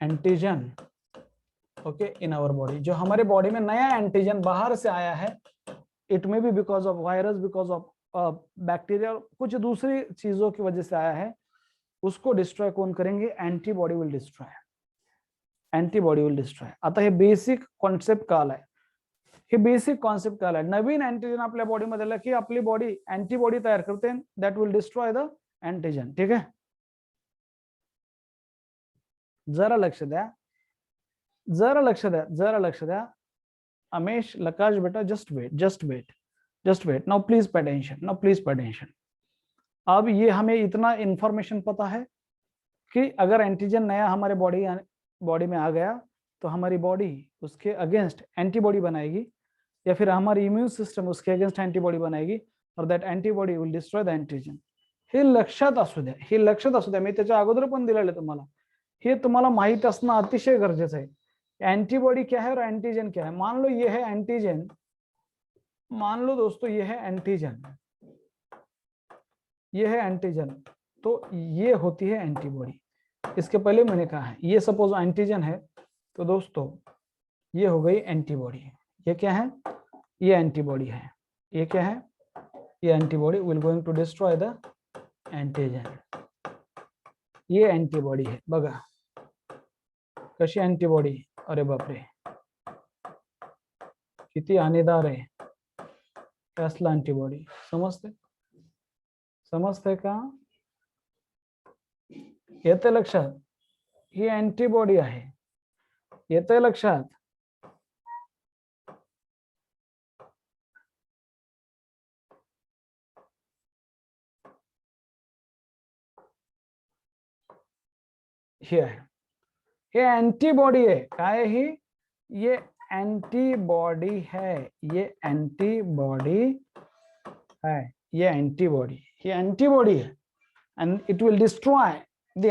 antigen, okay, in our body. जो हमारे बॉडी में नया एंटीजन बाहर से आया है, it may be because of virus, because of bacteria, कुछ दूसरी चीजों की वजह से आया है, उसको डिस्ट्रॉय कौन करेंगे? Antibody will destroy. Antibody will destroy. आता हे बेसिक कॉन्सेप्ट कळालाय. हे बेसिक कॉन्सेप्ट कळालाय. नवीन अँटीजन आपल्या बॉडीमध्ये आलं की आपली बॉडी अँटीबॉडी तयार करते, that will destroy the antigen. ठीक आहे, जरा लक्ष द्या, जरा लक्ष द्या, जरा लक्ष द्या. अमेश, लकाश बेटा, just wait. Now please pay attention. अब ये हमें इतना इंफॉर्मेशन पता है कि अगर एंटीजन नया हमारे बॉडी में आ गया तो हमारी बॉडी उसके अगेंस्ट एंटीबॉडी बनाएगी, या फिर हमारी इम्यून सिस्टम उसके अगेंस्ट एंटीबॉडी बनाएगी, और that antibody will destroy the antigen. हे लक्षात असू द्या, मी त्याच्या अगोदर पण दिलेलं तुम्हाला. हे तुम्हाला माहित असणं अतिशय गरजेचं आहे. एंटीबॉडी क्या है और एंटीजन क्या है. मान लो ये है एंटीजन, मान लो दोस्तों ये है एंटीजन, ये है एंटीजन, तो ये होती है एंटीबॉडी. इसके पहले मैंने कहा है ये सपोज एंटीजन है, तो दोस्तों ये हो गई एंटीबॉडी. ये क्या है? ये एंटीबॉडी है. ये क्या है? ये antibody will going to destroy the antigen. ये एंटीबॉडी है. बघा कशी एंटीबॉडी. अरे बापरे, किती हानीदार आहे. कसला एंटीबॉडी. समजते का? येते लक्षात? ही एंटीबॉडी आहे. येते लक्षात? ही आहे, ये एंटीबॉडी है. काय ही? ये एंटीबॉडी है. ये एंटीबॉडी है. ये एंटीबॉडी है. End it will destroy the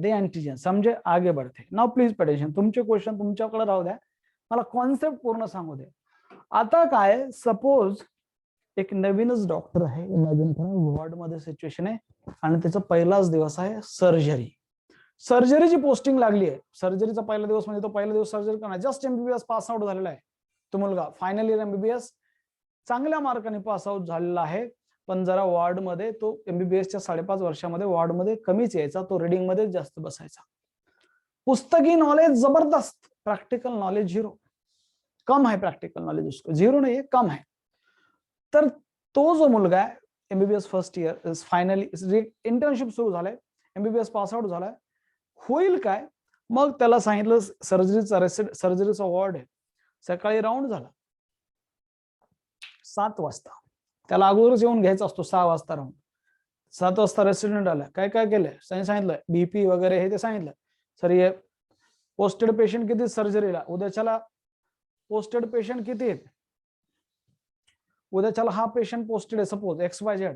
antigen. समझे? आगे बढ़ते. Now please pay attention. तुमचे क्वेश्चन तुमच्याकडे राहू द्या, मला कॉन्सेप्ट पूर्ण सांगू दे. आता काय, सपोज एक नवीनच डॉक्टर आहे, इमॅजिन करा वॉर्ड मध्ये सिच्युएशन आहे आणि त्याचा पहिलाच दिवस आहे सर्जरीची पोस्टिंग लागली आहे. सर्जरीचा पहिला दिवस म्हणजे तो पहिला दिवस सर्जरी करणार. जस्ट एमबीबीएस पास आउट झालेला आहे तो मुलगा. फायनल इयर एमबीबीएस चांगल्या मार्काने पास आउट झालेला आहे, पण जरा वॉर्ड मध्ये तो एमबीबीएसच्या 5.5 वर्षामध्ये वॉर्ड मध्ये कमीच यायचा, तो रीडिंग मध्ये जास्त बसायचा. पुस्तकी नॉलेज जबरदस्त, प्रॅक्टिकल नॉलेज झिरो. कम है प्रॅक्टिकल नॉलेज उसको, झिरो नहीं है, कम है. तर तो जो मुलगा आहे MBBS first year finally internship सुरू झालाय, एमबीबीएस पास आउट झालाय, होईल काय? मग त्याला सांगितलं सर्जरीचा वॉर्ड आहे. सकाळी राऊंड झाला 7 वाजता. त्याला अगोदरच येऊन घ्यायचा असतो 6 वाजता राऊंड. 7 वाजता रेसिडेंट आला. काय केलंय? सांगितलं बीपी वगैरे हे ते सांगितलं. सर ये पोस्टेड पेशंट किती सर्जरीला? उद्याच्याला पोस्टेड पेशंट किती आहेत? उद्याच्याला हा पेशंट पोस्टेड आहे सपोज XYZ.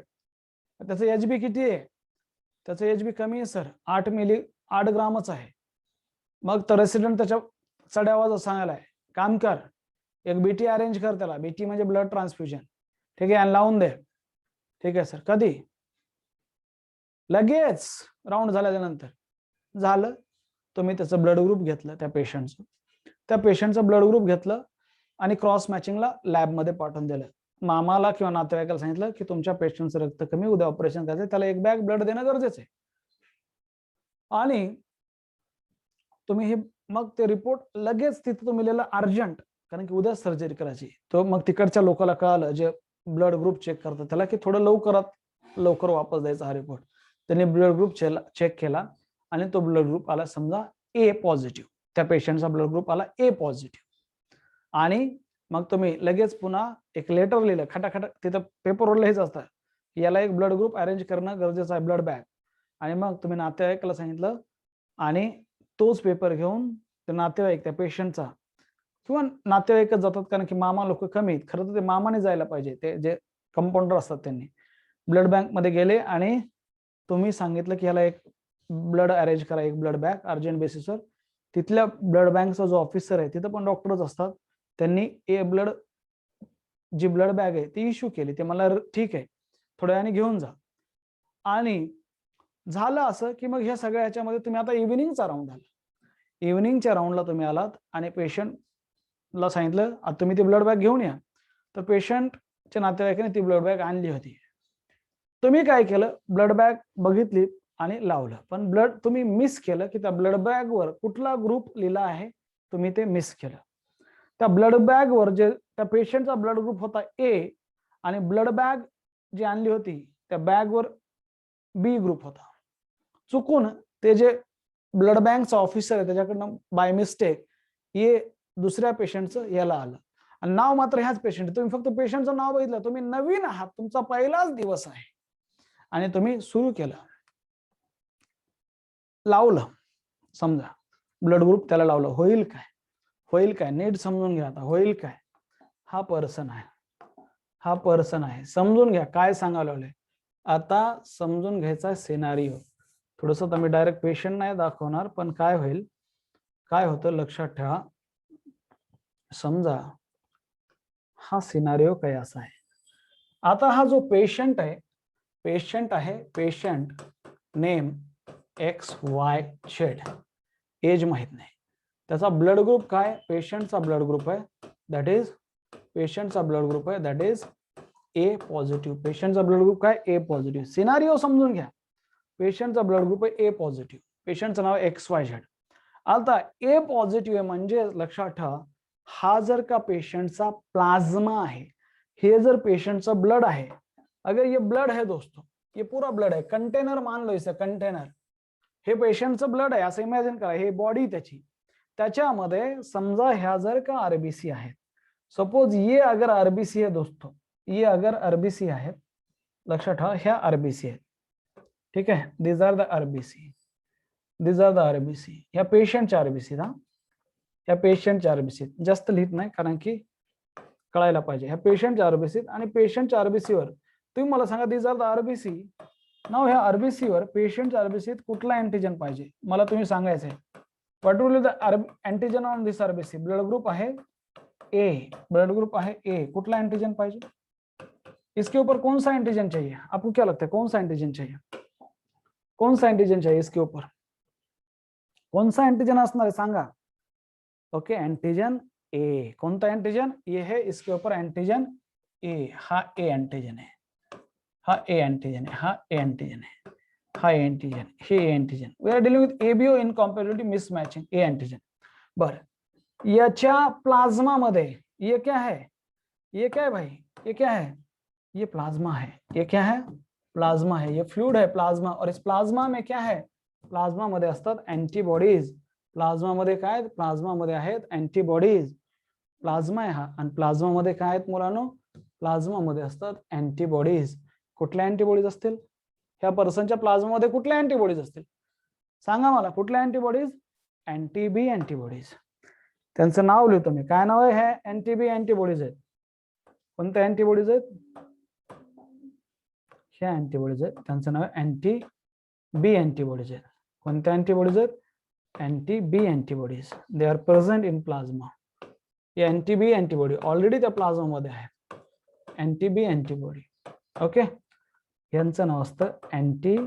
त्याचं एचबी किती आहे? त्याचं एचबी कमी आहे सर, 8 ग्रामच आहे. मग तर रेसिडेंट त्याच्या चढ्या आवाजात सांगायलाय, काम कर, एक बीटी अरेंज कर त्याला. बीटी म्हणजे ब्लड ट्रान्सफ्युजन. ठीक आहे, लावून दे. ठीक आहे सर. कधी? लगेच राऊंड झाल्यानंतर. झालं. तुम्ही त्याचं ब्लड ग्रुप घेतलं त्या पेशंटचं ब्लड ग्रुप घेतलं आणि क्रॉस मॅचिंगला लॅबमध्ये पाठवून दिलं. मामाला किंवा नातेवाईकाला सांगितलं की तुमच्या पेशंटचं रक्त कमी, उद्या ऑपरेशन करायचं, त्याला एक बॅग ब्लड देणं गरजेचं आहे. आणि तुम्ही हे मग ते रिपोर्ट लगेच तिथे तुम्ही लिहिलं अर्जंट, कारण की उद्या सर्जरी करायची. तो मग तिकडच्या लोकांना कळालं जे ब्लड ग्रुप चेक करतात त्याला की थोडं लवकर वापस द्यायचा हा रिपोर्ट. त्यांनी ब्लड ग्रुप चेक केला आणि तो ब्लड ग्रुप आला समजा ए पॉझिटिव्ह. त्या पेशंटचा ब्लड ग्रुप आला ए पॉझिटिव्ह. आणि मग तुम्ही लगेच पुन्हा एक लेटर लिहिलं खटाखट, तिथं पेपरवर लिहायचं असतं याला एक ब्लड ग्रुप अरेंज करणं गरजेचं आहे, ब्लड बॅग. आणि मग तुम्ही नातेवाईकाला सांगितलं आणि तोच पेपर घेऊन ते नातेवाईक त्या पेशंटचा किंवा नातेवाईकच जातात, कारण की मामा लोक कमी आहेत. खरं तर ते मामाने जायला पाहिजे, ते जे कंपाऊंडर असतात त्यांनी ब्लड बँक मध्ये गेले आणि तुम्ही सांगितलं की ह्याला एक ब्लड अरेंज करा, एक ब्लड बॅग अर्जंट बेसिसवर. तिथल्या ब्लड बँकचा जो ऑफिसर आहे तिथं पण डॉक्टरच असतात, त्यांनी जी ब्लड बॅग आहे ती इश्यू केली. ते मला ठीक आहे थोड्या वेळाने घेऊन जा. आणि झालं असं की मग ह्या सगळ्या ह्याच्यामध्ये तुम्ही आता इव्हिनिंगचा राऊंड आला. इव्हिनिंगच्या राऊंडला तुम्ही आलात आणि पेशंटला सांगितलं आता तुम्ही ती ब्लड बॅग घेऊन या. तर पेशंटच्या नातेवाईकाने ती ब्लड बॅग आणली होती. तुम्ही काय केलं, ब्लड बॅग बघितली आणि लावलं, पण ब्लड तुम्ही मिस केलं की त्या ब्लड बॅग वर कुठला ग्रुप लिहिला आहे तुम्ही ते मिस केलं. त्या ब्लड बॅग वर जे त्या पेशंटचा ब्लड ग्रुप होता ए आणि ब्लड बॅग जी आणली होती त्या बॅग वर बी ग्रुप होता. चुकून ते जे ब्लड बँकचा ऑफिसर आहे त्याच्याकडनं बाय मिस्टेक हे दुसऱ्या पेशंटचं याला आलं आणि नाव मात्र ह्याच पेशंट. तुम्ही फक्त पेशंटचं नाव बघितलं, तुम्ही नवीन आहात, तुमचा पहिलाच दिवस आहे आणि तुम्ही सुरू केलं, लावलं समजा ब्लड ग्रुप त्याला लावलं. होईल काय नीट समजून घ्या. आता होईल काय, हा पर्सन आहे समजून घ्या काय सांगायला लावलंय. आता समजून घ्यायचा सिनारिओ. थोडस मी डायरेक्ट पेशंट नाही दाखवणार, पण काय होईल काय होतं लक्षात ठेवा. समजा हा सिनारिओ काय असा आहे. आता हा जो पेशंट आहे पेशंट नेम XYZ, एज माहित नाही, त्याचा ब्लड ग्रुप काय, पेशंटचा ब्लड ग्रुप आहे दॅट इज ए पॉझिटिव्ह. पेशंटचा ब्लड ग्रुप काय, ए पॉझिटिव्ह. सिनारिओ समजून घ्या. पेशंटचा ब्लड ग्रुप आहे ए पॉझिटिव्ह, पेशंटचं नाव XYZ. आता ए पॉझिटिव्ह आहे म्हणजे लक्षात ठेवा हा जर का पेशंटचा प्लाझ्मा आहे, हे जर पेशंटचा ब्लड आहे, अगर ये ब्लड है दोस्तों, ये पूरा ब्लड है, कंटेनर मान लो इसे कंटेनर, हे पेशंटचं ब्लड आहे असं इमॅजिन करा, हे बॉडी त्याच्यामध्ये समजा ह्या जर का आरबीसी आहेत, सपोज ये अगर आरबीसी है दोस्तों, ये अगर आरबीसी आहेत, लक्षात ठेवा ह्या आरबीसी आहेत, ठीक आहे, दीज आर द आरबीसी ह्या पेशंटच्या आरबीसी. ह्या पेशंटच्या आरबीसी जास्त लिहित नाही कारण की कळायला पाहिजे. ह्या पेशंटच्या आरबीसी आणि पेशंटच्या आरबीसीवर तुम्ही मला सांगा दीज आर द आरबीसी. नाव ह्या आरबीसीवर पेशंटच्या आरबीसीत कुठला अँटीजन पाहिजे मला तुम्ही सांगायचंय. What will the antigen on this RBC. Blood group आहे ए, कुठला एंटीजन पाहिजे, इसके ऊपर कौन सा एंटीजन चाहिए, आपको क्या लगता है कौन सा एंटीजन चाहिए इसके ऊपर, कौन सा एंटीजन असणार आहे सांगा. ओके एंटीजन ए, कोणता एंटीजन, ये है, इसके ऊपर एंटीजन ए, हा ए एंटीजन है, हे antigen. We are dealing with ABO incompatibility mismatching A antigen. बर याच्या प्लाज्मा मध्ये ये क्या है भाई, ये क्या है, ये प्लाज्मा है. ये क्या है, प्लाज्मा है, ये फ्लूइड है प्लाज्मा. और इस प्लाज्मा में क्या है, प्लाज्मा मध्ये असतात अँटीबॉडीज. प्लाज्मा मध्ये काय, प्लाज्मा मध्ये आहेत अँटीबॉडीज. प्लाज्मा आहे हा आणि प्लाज्मा मध्ये काय आहेत मुलांनो, प्लाज्मा मध्ये असतात अँटीबॉडीज. कुठल्या अँटीबॉडीज असतील ह्या पर्सनच्या प्लाझ्मा मध्ये, कुठल्या अँटीबॉडीज असतील सांगा मला, कुठल्या अँटीबॉडीज, अँटीबी अँटीबॉडीज. त्यांचं नाव लिहितो मी, काय नाव आहे, हे अँटीबी अँटीबॉडीज आहेत. कोणत्या अँटीबॉडीज आहेत, ह्या अँटीबॉडीज आहेत, त्यांचं नाव अँटी बी अँटीबॉडीज आहेत. कोणत्या अँटीबॉडीज आहेत, anti B antibodies. They are present in plasma. या अँटी बी अँटीबॉडी ऑलरेडी त्या प्लाझ्मा मध्ये आहे, अँटी बी अँटीबॉडी. ओके यांचं नाव असतं अँटी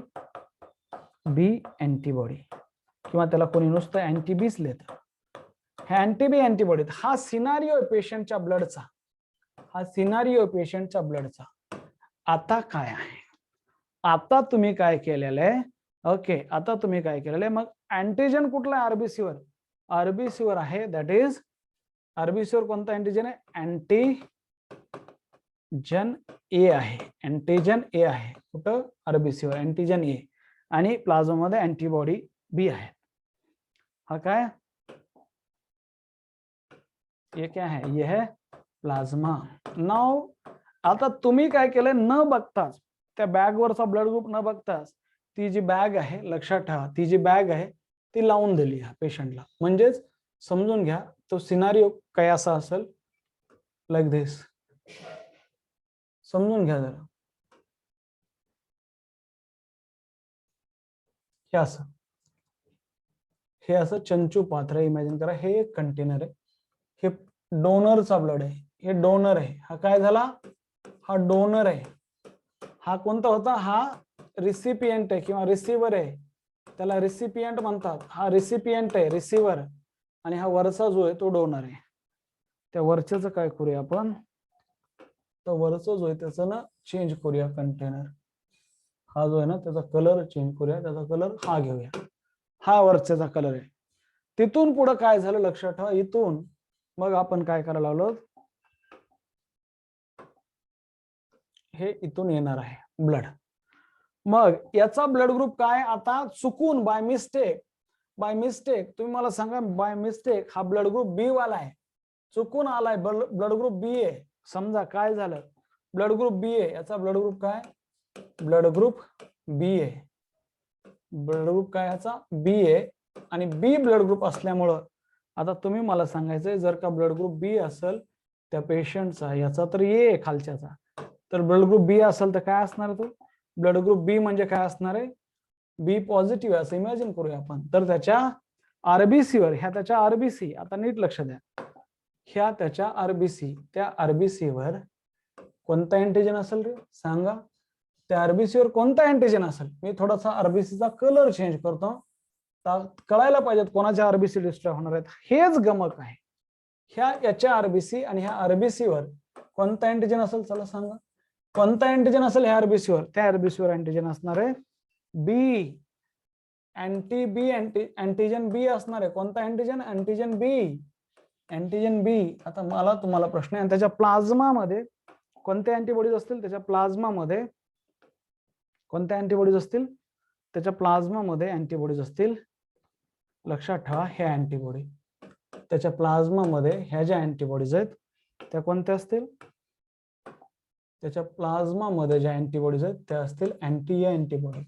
बी अँटीबॉडी. किंवा त्याला कोणी नुसतं अँटीबीच लिहितं. हे अँटीबी अँटीबॉडी, हा सिनारिओ पेशंटच्या ब्लडचा, हा सिनारिओ पेशंटच्या ब्लडचा. आता काय आहे, आता तुम्ही काय केलेलं आहे, ओके, आता तुम्ही काय केलेलं आहे, मग अँटीजन कुठला आहे आरबीसी वर, आरबीसी वर आहे, दॅट इज आरबीसी वर कोणता अँटीजन आहे, अँटीजन ए आहे, अँटीजन ए आहे कुठं, आरबीसी वर अँटीजन ए, आणि प्लाझ्मा मध्ये अँटीबॉडी बी आहे. हा काय, ये क्या है, ये है प्लाझ्मा. नाव आता तुम्ही काय केलंय, न बघताच त्या बॅग वरचा ब्लड ग्रुप न बघताच ती जी बॅग आहे, लक्षात ठेवा, ती जी बॅग आहे ती लावून दिली ह्या पेशंटला. म्हणजेच समजून घ्या तो सिनारिओ काय असा असेल, लाईक दिस. समजून घ्या जरा, हे असं, हे असं चंचू पात्र इमॅजिन करा. हे एक कंटेनर आहे, हे डोनरचा ब्लड आहे, हे डोनर आहे. हा काय झाला, हा डोनर आहे. हा कोणता होता, हा रिसिपियंट आहे किंवा रिसिव्हर आहे, त्याला रिसिपियंट म्हणतात. हा रिसिपियंट आहे, रिसिव्हर, आणि हा वरचा जो आहे तो डोनर आहे. त्या वरच्याचं काय करूया आपण, तर वरचा जो आहे त्याचं ना चेंज करूया कंटेनर. हा जो आहे ना त्याचा कलर चेंज करूया, त्याचा कलर हा घेऊया, हा वरच्याचा कलर आहे. तिथून पुढे काय झालं लक्षात ठेवा, इथून मग आपण काय करायला लावलं, हे इथून येणार आहे ब्लड. मग याचा ब्लड ग्रुप काय, आता चुकून बाय मिस्टेक तुम्ही मला सांगा, बाय मिस्टेक हा ब्लड ग्रुप बी वाला आहे, चुकून आलाय ब्लड ग्रुप बी आहे. समजा काय झालं, ब्लड ग्रुप बी आहे, याचा ब्लड ग्रुप काय, ब्लड ग्रुप बी आहे, ब्लड ग्रुप काय याचा बी आहे, आणि बी ब्लड ग्रुप असल्यामुळं आता तुम्ही मला सांगायचंय, जर का ब्लड ग्रुप बी असेल त्या पेशंटचा, याचा तर ए खालच्याचा, तर ब्लड ग्रुप बी असेल तर काय असणार तो, ब्लड ग्रुप बी म्हणजे काय असणार आहे, बी पॉझिटिव्ह असं इमॅजिन करूया आपण. तर त्याच्या आरबीसी वर, ह्या त्याच्या आरबीसी, आता नीट लक्ष द्या, ह्या त्याच्या आरबीसी, त्या आरबीसी वर कोणता अँटीजन असेल रे सांगा, त्या आरबीसी वर कोणता अँटीजन असेल. मी थोडासा आरबीसीचा कलर चेंज करतो, कळायला पाहिजेत कोणाच्या आरबीसी डिस्ट्रॉय होणार आहेत. हेच गमक आहे, ह्या याच्या आरबीसी आणि ह्या आरबीसी वर कोणता अँटीजन असेल, चला सांगा कोणता अँटीजन असेल ह्या आरबीसी वर, त्या आरबीसी वर अँटीजन असणार आहे बी, अँटीजन बी असणार आहे. कोणता अँटीजन, अँटीजन बी, अँटीजन बी. आता मला तुम्हाला प्रश्न आहे, त्याच्या प्लाझ्मा मध्ये कोणत्या अँटीबॉडीज असतील, त्याच्या प्लाझ्मा मध्ये कोणत्या अँटीबॉडीज असतील, त्याच्या प्लाझ्मा मध्ये अँटीबॉडीज असतील, लक्षात ठेवा, हे अँटीबॉडी त्याच्या प्लाझ्मा मध्ये ह्या ज्या अँटीबॉडीज आहेत त्या कोणत्या असतील, त्याच्या प्लाझ्मा मध्ये ज्या अँटीबॉडीज आहेत त्या असतील anti A antibody,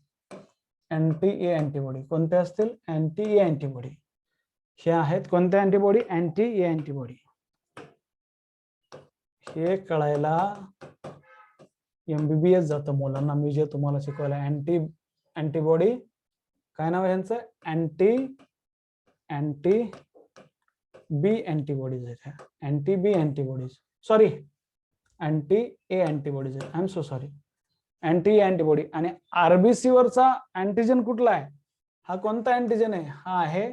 anti A antibody. कोणत्या असतील, अँटी ए अँटीबॉडी. हे आहेत कोणत्या अँटीबॉडी, अँटी ए अँटीबॉडी. हे कळायला एमबीबीएस जातं मुलांना, मी जे तुम्हाला शिकवलं अँटीबॉडी, काय नाव आहे यांचं, अँटी बी अँटीबॉडीज आहेत, anti B antibodies, sorry anti ए अँटीबॉडीज आहेत, I am so sorry, anti A antibody. आणि आरबीसी वरचा अँटीजन कुठला आहे, हा कोणता अँटीजन आहे, हा आहे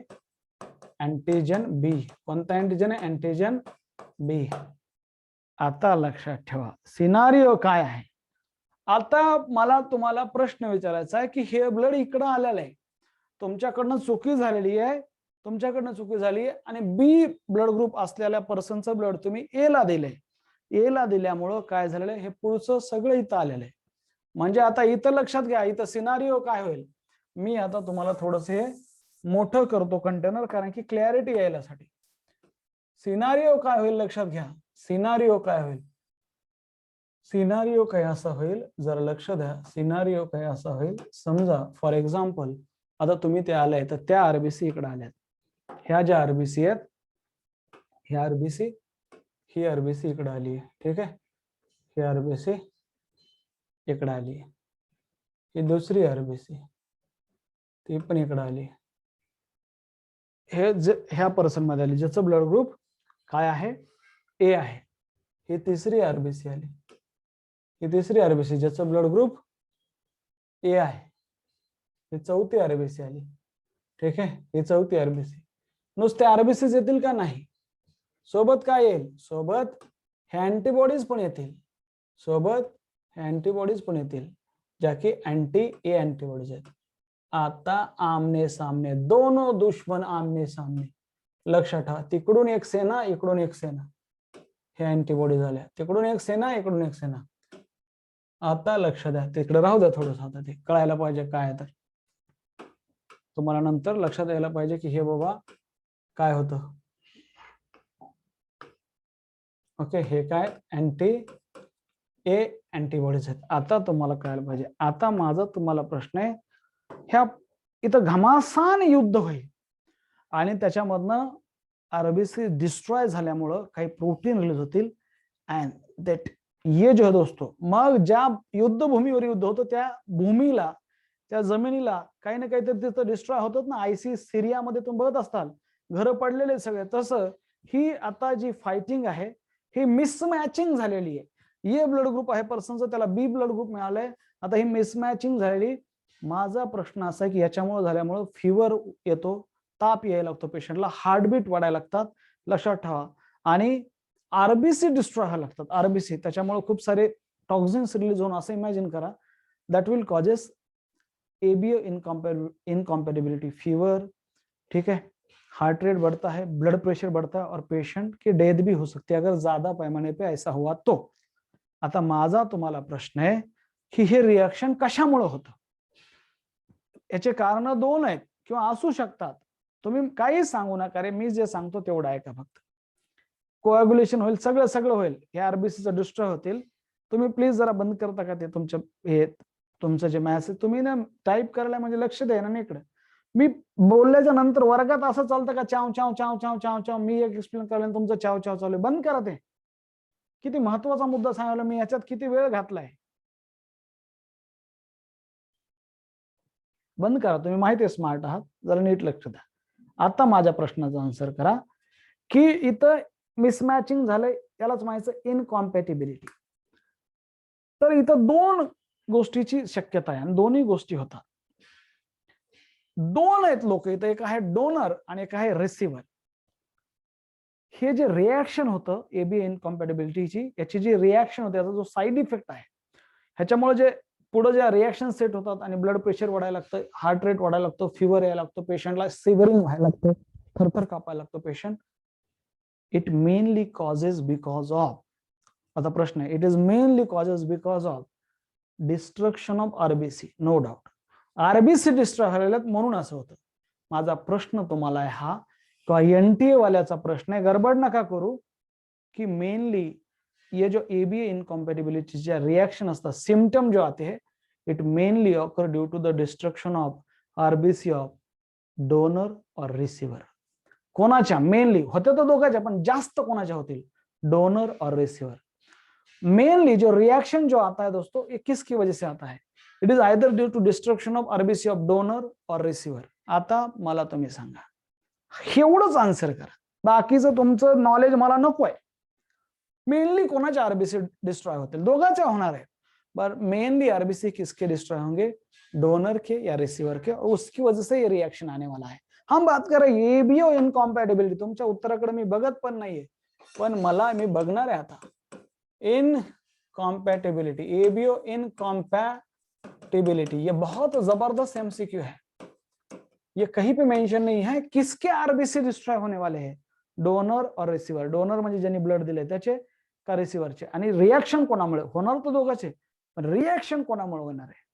अँटीजन बी. कोणता अँटीजन आहे, अँटीजन बी. आता लक्षात ठेवा सिनारिओ काय आहे. आता मला तुम्हाला प्रश्न विचारायचा आहे की हे ब्लड इकडं आलेलं आहे, तुमच्याकडनं चुकी झालेली आहे, तुमच्याकडनं चुकी झाली आहे, आणि बी ब्लड ग्रुप असलेल्या पर्सनचं ब्लड तुम्ही ए ला दिलंय, ए ला दिल्यामुळं काय झालेलं आहे, हे पुढचं सगळं इथं आलेलं आहे. म्हणजे आता इथं लक्षात घ्या, इथं सिनारिओ काय होईल, मी आता तुम्हाला थोडंसं हे मोठं करतो कंटेनर, कारण की क्लॅरिटी यायलासाठी. सिनारिओ काय होईल लक्षात घ्या, सिनारिओ काय होईल, सिनारिओ काय असा होईल, जरा लक्ष द्या, सिनारिओ काय असा होईल, समजा फॉर एक्झाम्पल आता तुम्ही ते आलाय तर त्या आरबीसी इकडे आल्यात, ह्या ज्या आरबीसी आहेत, ह्या आरबीसी, ही आरबीसी इकडे आली, ठीक आहे, ही आरबीसी इकडे आली, ही दुसरी आरबीसी ती पण इकडे आली, हे ह्या पर्सन मध्ये आली ज्याचं ब्लड ग्रुप काय आहे, ए आहे. ही तिसरी आरबीसी आली, ही तिसरी आरबीसी ज्याचं ब्लड ग्रुप ए आहे. ही चौथी आरबीसी आली, ठीक आहे, ही चौथी आरबीसी. नुसते आरबीसीज येतील का? नाही, सोबत काय येईल? सोबत हे अँटीबॉडीज पण येतील, सोबत हे अँटीबॉडीज पण येतील, ज्या की अँटी ए अँटीबॉडीज आहेत. आता आमने सामने, दोनों दुश्मन आमने सामने. लक्षात ठेवा, तिकडून एक सेना, इकडून एक सेना, हे अँटीबॉडी झाल्या. तिकडून एक सेना, इकडून एक सेना. आता लक्ष द्या, तिकडे राहू द्या थोडंसं, आता ते कळायला पाहिजे काय. तर तुम्हाला नंतर लक्षात यायला पाहिजे की हे बाबा काय होतं. ओके, हे काय? अँटी ए अँटीबॉडीज आहेत. आता तुम्हाला कळायला पाहिजे. आता माझा तुम्हाला प्रश्न आहे, ह्या इथं घमासान युद्ध होईल आणि त्याच्यामधनं आरबीसी डिस्ट्रॉय झाल्यामुळं काही प्रोटीन रिलीज होतील. अँड दॅट ये जो है दोस्तों, मग ज्या युद्धभूमीवर युद्ध होतं त्या भूमीला, त्या जमिनीला काही ना काहीतरी तिथं डिस्ट्रॉय होतात ना. आयसिस सिरियामध्ये तुम्ही बघत असताल, घरं पडलेले सगळे. तसं ही आता जी फायटिंग आहे ही मिसमॅचिंग झालेली आहे. ये ब्लड ग्रुप आहे पर्सनचं, त्याला बी ब्लड ग्रुप मिळालंय. आता ही मिसमॅचिंग झालेली. माझा प्रश्न असा आहे की याच्यामुळे झाल्यामुळे फिवर येतो, ताप यायला लागतो पेशंटला, हार्टबीट वाढायला लागतात. लक्षात ठेवा. आणि आरबीसी डिस्ट्रॉय व्हायला लागतात. आरबीसी त्याच्यामुळे खूप सारे टॉक्झिन्स रिलीज होऊन, असं इमॅजिन करा, that will causes ABO इनकॉम्पैटिबिलिटी, fever, ठीक है, हार्ट रेट बढ़ता है, ब्लड प्रेशर बढ़ता है और पेशेंट की डेथ भी हो सकती है अगर ज्यादा पैमाने पे ऐसा हुआ तो. आता माझा तुम्हाला प्रश्न आहे की हे रिएक्शन कशामुळे होतं? याचे कारण दोन आहेत किंवा असू शकतात. तुम्ही काही सांगू नका रे, मी जे सांगतो तेवढं ऐका फक्त. कोॲग्युलेशन होईल, सगळं सगळं होईल, हे आरबीसीचं डिस्ट्रॉय होतील. तुम्ही प्लीज जरा बंद करता का ते तुमच्या हे तुमचं जे मॅसेज तुम्ही ना टाईप करायला म्हणजे लक्ष द्या ना इकडे. मी बोलल्याच्या नंतर वर्गात असं चालतं का चाव चाव चाव चाव चाव चाव, मी एक एक्सप्लेन करायला तुमचं चाव चाव चालू. बंद करा ते. किती महत्वाचा मुद्दा सांगायला मी याच्यात किती वेळ घातलाय. बंद करा तुम्ही, माहिती आहे स्मार्ट आहात, जरा नीट लक्ष द्या. आता माझ्या प्रश्नाचा आन्सर करा की इथं मिसमॅचिंग झालंय, त्यालाच म्हणायचं इनकॉम्पॅटिबिलिटी. तर इथं दोन गोष्टीची शक्यता आहे आणि दोन्ही गोष्टी होतात. दोन आहेत लोक इथं, एक आहे डोनर आणि एक आहे रिसिव्हर. हे जे रिॲक्शन होतं एबी इनकॉम्पॅटिबिलिटीची, याची जी रिॲक्शन होते, याचा जो साईड इफेक्ट आहे, ह्याच्यामुळे जे पुढे ज्या रिॲक्शन सेट होतात आणि ब्लड प्रेशर वाढायला लागतं, हार्ट रेट वाढायला लागतो, फिवर यायला लागतो, पेशंटला सिव्हरिंग व्हायला लागतं, थरथर कापायला लागतो patient. It mainly causes because of, आता प्रश्न आहे, it is mainly causes because of destruction of RBC. No doubt RBC destroy झालेल्यात म्हणून असं होतं. माझा प्रश्न तुम्हाला आहे हा, किंवा एनटीए वाल्याचा प्रश्न आहे, गडबड नका करू, की मेनली ये जो एबीए इनकॉम्पैटिबिलिटी जो रिएक्शन असता, सिम्टम जो आते हैं, it mainly occur due to the destruction of RBC of donor और रिसीवर. कोणाच्या? मेनली होते तो दोघांच्या, पण जास्त कोणाच्या होतील? डोनर और रिसीवर. मेनली जो रिएक्शन जो आता है दोस्तों, ये किसकी वजह से आता है? It is either due to destruction of RBC of donor और रिसीवर. आता मला तुम्ही सांगा, एवढंच आन्सर करा, बाकीचं तुमचं नॉलेज मला नकोय. मेनली कोणाच्या आरबीसी डिस्ट्रॉय होते? दोघांच्या होणार है, पर मेनली आरबीसी किसके डिस्ट्रॉय होंगे? डोनर के या रिसीवर के, और उसकी वजह से ये रिएक्शन आने वाला है. हम बात कर रहे हैं एबीओ इनकॉम्पॅटिबिलिटी. तुमच्या उत्तराकडे मी बघत पण नाहीये, पण मला मी बघणार आहे आता. इनकॉम्पैटिबिलिटी, एबीओ इनकॉम्पैटिबिलिटी, ये बहुत जबरदस्त एमसीक्यू है. ये कहीं पे मेंशन नहीं है किसके आरबीसी डिस्ट्रॉय होने वाले हैं, डोनर और रिसीवर. डोनर म्हणजे ज्यांनी ब्लड दिले त्याचे का रिसीवरचे, आणि रिएक्शन कोणामुळे होणार? तो दोघांचे, पण रिएक्शन कोणामुळे होणार आहे?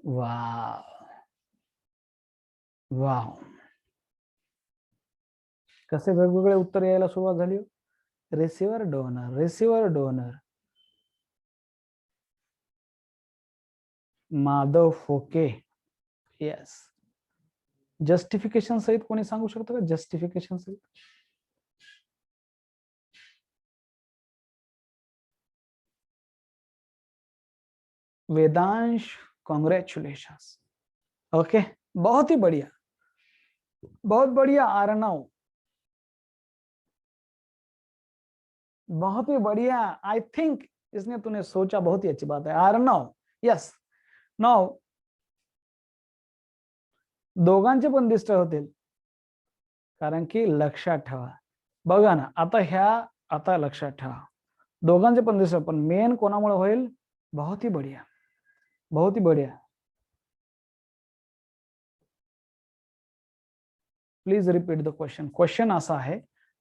वाव वाव, कसे वेगवेगळे उत्तर यायला सुरुवात झाली. Receiver donor, receiver donor. Madhav Phoke, yes. Justification सहित कोणी सांगू शकतो का? जस्टिफिकेशन सहित. वेदांश, कॉन्ग्रेचुलेशंस. ओके, बहुत ही बढ़िया, बहुत बढ़िया अर्णव, बहुत ही बढ़िया. आई थिंक इसने तूने सोचा, बहुत ही अच्छी बात है अर्णव. यस, नाव दोघांचे पण डिस्ट्रॉय होतील, कारण की लक्षात ठेवा बघा ना, आता लक्षात ठेवा दोघांचे पण डिस्ट्रॉय, पण मेन कोणामुळे होईल? बहुत ही बढ़िया, बहुत ही बढ़िया. Please repeat the question. Question असा आहे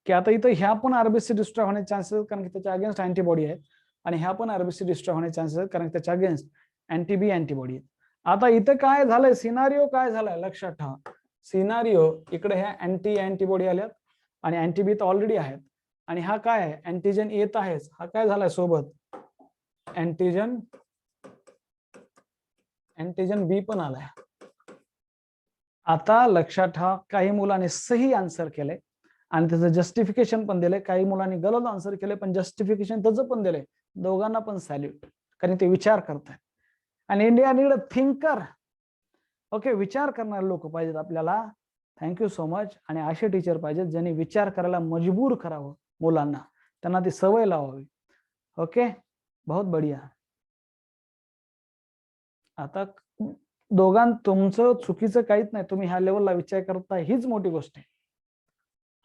की आता इथं ह्या पण आरबीसी डिस्ट्रॉय होण्याचे चान्सेस आहेत, कारण की त्याच्या अगेन्स्ट अँटीबॉडी आहेत, आणि ह्या पण आरबीसी डिस्ट्रॉय होण्याचे चान्सेस आहेत, कारण की त्याच्या अगेन्स्ट अँटीबी अँटीबॉडी आहेत. आता इथं काय झालंय, सिनारिओ काय झालाय लक्षात ठेवा. सिनारिओ इकडे ह्या अँटीबॉडी आल्यात आणि अँटीबी तर ऑलरेडी आहेत, आणि हा काय आहे, अँटीजन येत आहेच, हा काय झालाय सोबत अँटीजन बी पण आलाय. आता लक्षात ठेवा, काही मुलांनी सही आन्सर केले आणि त्याचं जस्टिफिकेशन पण दिले, काही मुलांनी गलत आन्सर केले पण जस्टिफिकेशन त्याचं पण दिले. दोघांना पण सॅल्यूट, कारण ते विचार करतात. आणि India need a thinker. Okay, विचार करणारे लोक पाहिजेत आपल्याला. Thank you so much. आणि असे टीचर पाहिजेत ज्यांनी विचार करायला मजबूर करावं मुलांना, त्यांना ती सवय लावावी. ओके, बहुत बढिया. आता तुमचं चुकीचं काहीच नाही, तुम्ही ह्या लेवलला विचार करताय हीच मोठी गोष्ट आहे.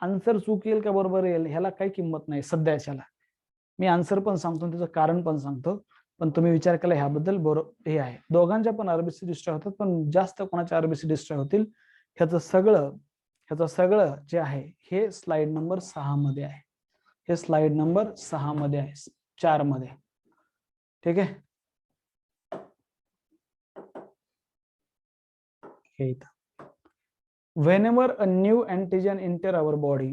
आन्सर चूक येईल का बरोबर येईल ह्याला काही किंमत नाही सध्याच्याला. मी आन्सर पण सांगतो, त्याचं कारण पण सांगतो, पण तुम्ही विचार केला ह्याबद्दल बरोबर हे आहे. दोघांच्या पण आरबीसी डिस्ट्रॉय होतात, पण जास्त कोणाच्या आरबीसी डिस्ट्रॉय होतील ह्याचं सगळं जे आहे हे स्लाइड नंबर 6 मध्ये आहे. हे स्लाइड नंबर 6 मध्ये आहे, 4 मध्ये. ठीक आहे. Whenever a new antigen enter our body,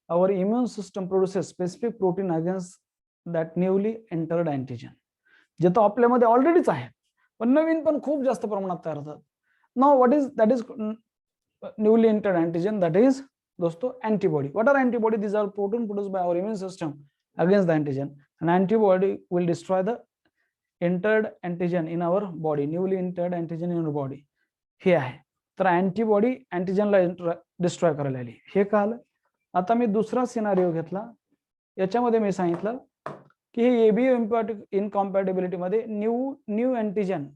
our immune system produces specific protein against that newly entered antigen. जे तो आपल्यामध्ये ऑलरेडीच आहे, पण नवीन पण खूप जास्त प्रमाणात तयार होतात. Now what is that is newly entered antigen? That is दोस्तों antibody. What are antibody? These are protein produced by our immune system against the antigen. An antibody will destroy the entered antigen in our body, newly entered antigen in our body. हे आहे. तर antibody अँटीजनला destroy करायला आली, हे कळलं. आता मी दुसरा scenario घेतला, याच्यामध्ये मी सांगितलं की हे एबीओ इनकॉम्पॅटिबिलिटी मध्ये न्यू अँटीजन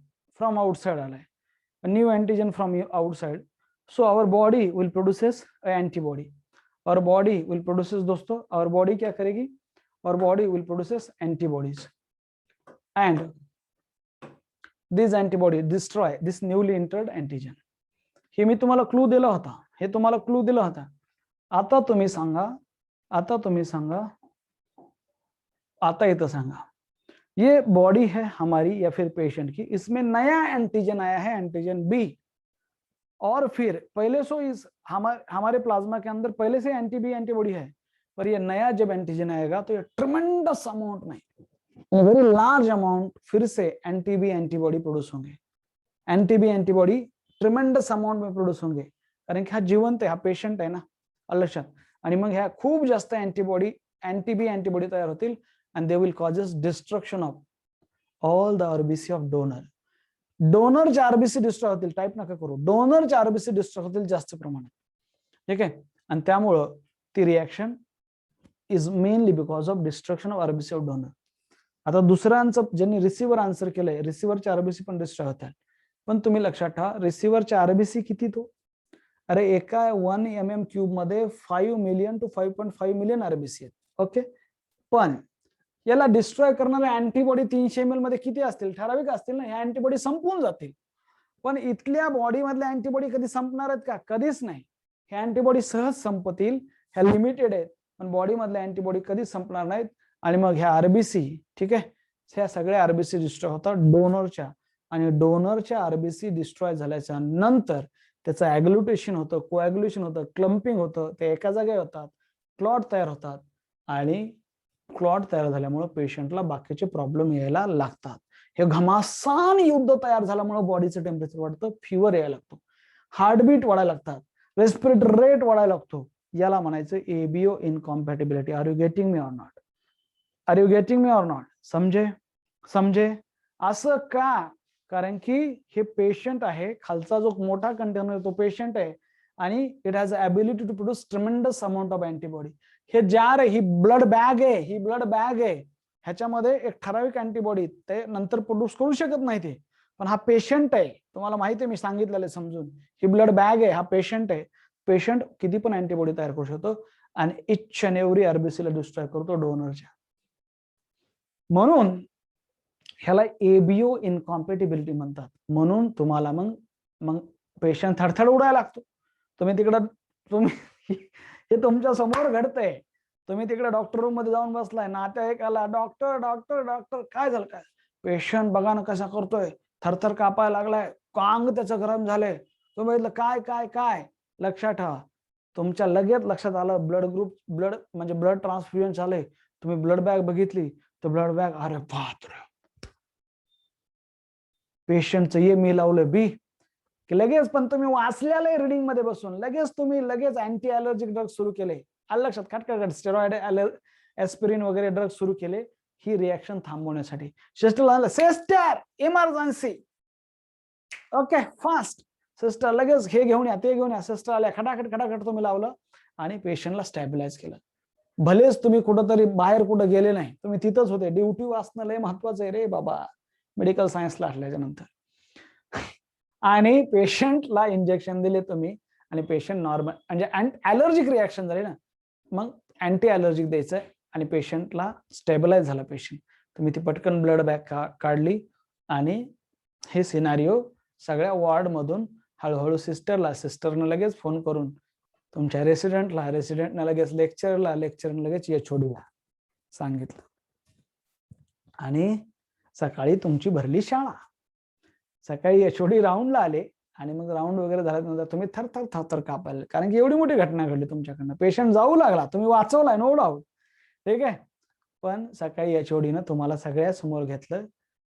फ्रॉम आउटसाइड आलाय, new antigen from outside. So our body will produces antibody. और बॉडी विल प्रोड्यूसेस दोस्तों, और बॉडी क्या करेगी, और body will produces antibodies, and this antibody destroy this newly entered antigen. हे मी तुम्हाला क्लू दिला होता, हे तुम्हाला क्लू दिला होता. आता तुम्ही सांगा, आता इथं सांगा, ये बॉडी है हमारी या फिर पेशेंट की, इसमें नया एंटीजन आया है, एंटीजन बी, और फिर पहले सो इस हमारे प्लाज्मा के अंदर पहले से एंटीबी एंटीबॉडी है, पर ये नया जब एंटीजन आएगा तो ये ट्रेमेंडस अमाउंट में, वेरी लार्ज अमाउंट फिर से एंटीबी एंटीबॉडी प्रोड्यूस होंगे. एंटीबी एंटीबॉडी ट्रेमेंडस अमाउंट में प्रोड्यूस होंगे, कारण की हा जिवंत आहे, हा पेशंट आहे ना, लक्षात. आणि मग ह्या खूप जास्त एंटीबी एंटीबॉडी तयार होतील, and they will causes destruction of all the RBC of donor. डोनरचे आरबीसी डिस्ट्रॉय होतील, टाईप नका करू, डोनरचे आरबीसी डिस्ट्रॉय होतील जास्त प्रमाणात. ठीक आहे. आणि त्यामुळं ती reaction is mainly because of destruction of RBC of donor. आता दुसऱ्यांचं ज्यांनी रिसिव्हर आन्सर केलंय, रिसिव्हरचे आरबीसी पण डिस्ट्रॉय होतात, पण तुम्ही लक्षात ठेवा रिसिव्हरचे आरबीसी किती, तो अरे एका 1 mm³ मध्ये 5 मिलियन to 5.5 मिलियन आरबीसी आहेत. ओके, पण याला डिस्ट्रॉय करणारे अँटीबॉडी 300 ml मध्ये किती असतील, ठराविक असतील ना. ह्या अँटीबॉडी संपून जातील, पण इथल्या बॉडी मधल्या अँटीबॉडी कधी संपणार आहेत का, कधीच नाही. ह्या अँटीबॉडी सहज संपतील, ह्या लिमिटेड आहेत, पण बॉडी मधल्या अँटीबॉडी कधीच संपणार नाहीत. आणि मग ह्या आरबीसी, ठीक आहे, ह्या सगळ्या आरबीसी डिस्ट्रॉय होतात डोनरच्या, आणि डोनरच्या आरबीसी डिस्ट्रॉय झाल्याच्या नंतर त्याचं ॲग्लुटेशन होतं, कोॲग्युलेशन होतं, क्लम्पिंग होतं, ते एका जागेवर होतात, क्लॉट तयार होतात, आणि क्लॉट तयार झाल्यामुळे पेशंटला बाकीचे प्रॉब्लेम यायला लागतात. हे घमासान युद्ध तयार झाल्यामुळे बॉडीचं टेम्परेचर वाढतं, फिवर यायला लागतो, हार्टबीट वाढायला लागतात, रेस्पिरेटरी रेट वाढायला लागतो. याला म्हणायचं ABO incompatibility. Are you getting me or not, are you getting me or not? समजे असं का, कारण की हे पेशंट आहे, खालचा जो मोठा कंटेनर तो पेशंट आहे, आणि it has ability to produce tremendous amount of antibody. हे जार आहे, ही ब्लड बॅग आहे, ह्याच्यामध्ये एक ठराविक अँटीबॉडी ते नंतर प्रोड्यूस करू शकत नाही ते, पण हा पेशंट आहे, तुम्हाला माहिती आहे, मी सांगितलेलं समजून, ही ब्लड बॅग आहे, हा पेशंट आहे. पेशंट किती पण अँटीबॉडी तयार करू शकतो आणि इच अँड एव्हरी आरबीसीला डिस्ट्रॉय करतो डोनरच्या. म्हणून ह्याला एबीओ इनकॉम्पॅटिबिलिटी म्हणतात. म्हणून तुम्हाला मग पेशंट थरथर उडायला लागतो. तुम्ही हे तुमच्या समोर घडतंय, तुम्ही तिकडे डॉक्टर रूम मध्ये जाऊन बसलाय, नातेवाईकाला डॉक्टर डॉक्टर डॉक्टर काय झालं काय, पेशंट बघा ना कसा करतोय, थरथर कापायला लागलाय, अंग त्याचं गरम झालंय, तुम्ही म्हटलं काय काय काय. लक्षात ठेवा, तुमच्या लगेच लक्षात आलं ब्लड म्हणजे ब्लड ट्रान्सफ्युजन झालंय, तुम्ही ब्लड बॅग बघितली तर ब्लड बॅग, अरे बापरे, पेशंटचं ये मी लावलं बी, की लगेच, पण तुम्ही वाचलेलं रिडिंग मध्ये बसून लगेच अँटी अलर्जिक ड्रग सुरू केले, आलं लक्षात, खटखट स्टेरॉइड एस्पिरिन वगैरे ड्रग सुरू केले ही रिएक्शन थांबवण्यासाठी. Sister emergency, okay fast, sister लगेच हे घेऊन या ते घेऊन या, सिस्टर आल्या, खटाखट तुम्ही लावलं आणि पेशंटला स्टॅबिलाइज केलं. भलेच तुम्ही कुठंतरी बाहेर कुठं गेले नाही, तुम्ही तिथंच होते, ड्युटी वाचणं लय महत्वाचं आहे रे बाबा मेडिकल सायन्सला असल्याच्या नंतर. आणि पेशंटला इंजेक्शन दिले तुम्ही आणि पेशंट नॉर्मल, म्हणजे अलर्जिक रिॲक्शन झाली ना, मग अँटी अलर्जिक द्यायचं आणि पेशंटला स्टेबलाइज झाला पेशंट, तुम्ही ती पटकन ब्लड बॅग काढली आणि हे सिनारिओ सगळ्या वॉर्ड मधून हळूहळू सिस्टरनं लगेच फोन करून तुमच्या रेसिडेंटनं लगेच लेक्चरनं लगेच एचओडीला सांगितलं आणि सकाळी तुमची भरली शाळा. सकाळी एचओडी राऊंडला आले आणि मग राऊंड वगैरे झाल्यानंतर तुम्ही थरथर कापायला, कारण की एवढी मोठी घटना घडली तुमच्याकडनं, पेशंट जाऊ लागला, तुम्ही वाचवलाय, नो डाऊट, ठीक आहे. पण सकाळी एचओडीनं तुम्हाला सगळ्या समोर घेतलं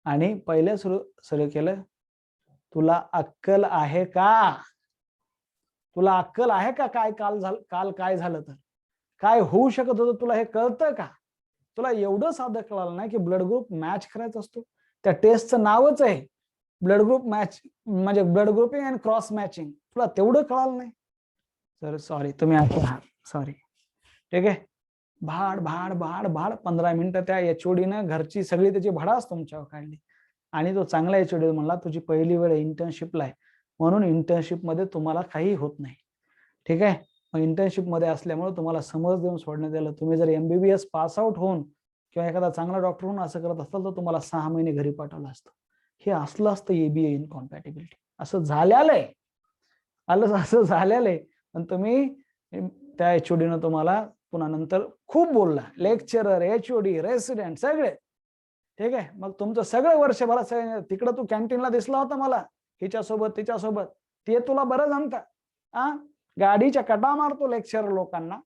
आणि पहिले सुरू केलं, तुला अक्कल आहे का, तुला अक्कल आहे का, काय काल काय झालं तर काय होऊ शकत होतं, तुला हे कळतं का, तुला एवढं साधं कळालं नाही की ब्लड ग्रुप मॅच करायचा असतो, त्या टेस्टचं नावच आहे ब्लड ग्रुप मॅच, म्हणजे blood grouping and cross matching, तुला तेवढं कळालं नाही. सर सॉरी, तुम्ही सॉरी, ठीक आहे. भाड 15 मिनिटं त्या एचओडीनं घरची सगळी त्याची भडास तुमच्यावर काढली आणि तो चांगला एचओडी म्हणला, तुझी पहिली वेळ इंटर्नशिपला आहे म्हणून इंटर्नशिप मध्ये तुम्हाला काही होत नाही, ठीक आहे. मग इंटर्नशिप मध्ये असल्यामुळे तुम्हाला समज देऊन सोडण्यात आलं. तुम्ही जर MBBS पास आउट होऊन किंवा एखादा चांगला डॉक्टर होऊन असं करत असाल तर तुम्हाला 6 महिने घरी पाठवलं असतं. हे असलं असतं एबीए इनकॉम्पॅटिबिलिटी, असं झालेलं आहे. पण तुम्ही त्या एचओडीनं तुम्हाला पुन्हा नंतर खूप बोलला, लेक्चरर, एचओडी, रेसिडेंट सगळे, ठीक आहे. मग तुमचं सगळं वर्षभरात तिकडं तू कॅन्टीनला दिसला होता मला, हिच्यासोबत तिच्यासोबत, ते तुला बरं जमतं, गाडीच्या कटा मारतो लेक्चरर लोकांना,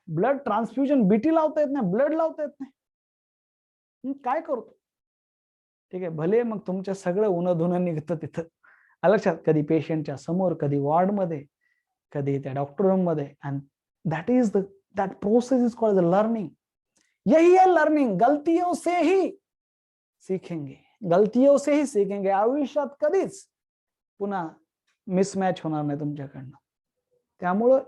ब्लड ट्रान्सफ्युजन बीटी लावता येत नाही, ब्लड लावता येत नाही, काय करतो, ठीक आहे. भले मग तुमच्या सगळं उन्हं निघतं तिथं, लक्षात, कधी पेशंटच्या समोर, कधी वॉर्ड मध्ये, कधी त्या डॉक्टर रूम मध्ये, and that process is called the learning. यही है लर्निंग, गलतियों से ही सीखेंगे, आयुष्यात कधीच पुन्हा मिसमॅच होणार नाही तुमच्याकडनं. त्यामुळं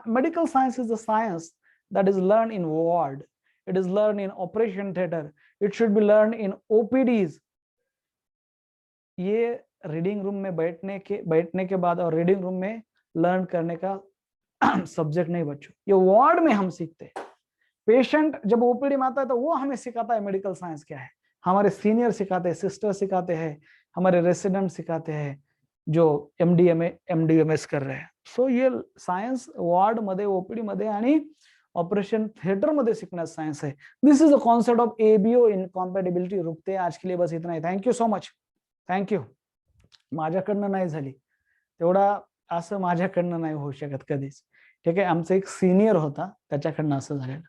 medical science is a science that is learned in ward, it is learned in operation theater, it should be learned in OPDs. ये रीडिंग रूम में बैठने के बाद और रीडिंग रूम में लर्न करने का सब्जेक्ट नहीं बच्चों, ये वार्ड में हम सीखते हैं. पेशेंट जब ओपीडी में आता है तो वो हमें सिखाता है मेडिकल साइंस क्या है, हमारे सीनियर सिखाते हैं, सिस्टर सिखाते हैं, हमारे रेसिडेंट सिखाते हैं जो MDMS कर रहे हैं. सो ये सायन्स वार्ड मध्ये, ओपीडी मध्ये आणि ऑपरेशन थिएटर मध्ये शिकण्याचं सायन्स आहे. This is the concept of ABO incompatibility. रुकते आज के लिए बस इतना ही. Thank you so much. थँक्यू. माझ्याकडनं नाही झाली तेवढा, असं माझ्याकडनं नाही होऊ शकत कधीच, ठीक आहे. आमचा एक सिनियर होता त्याच्याकडनं असं झालेलं,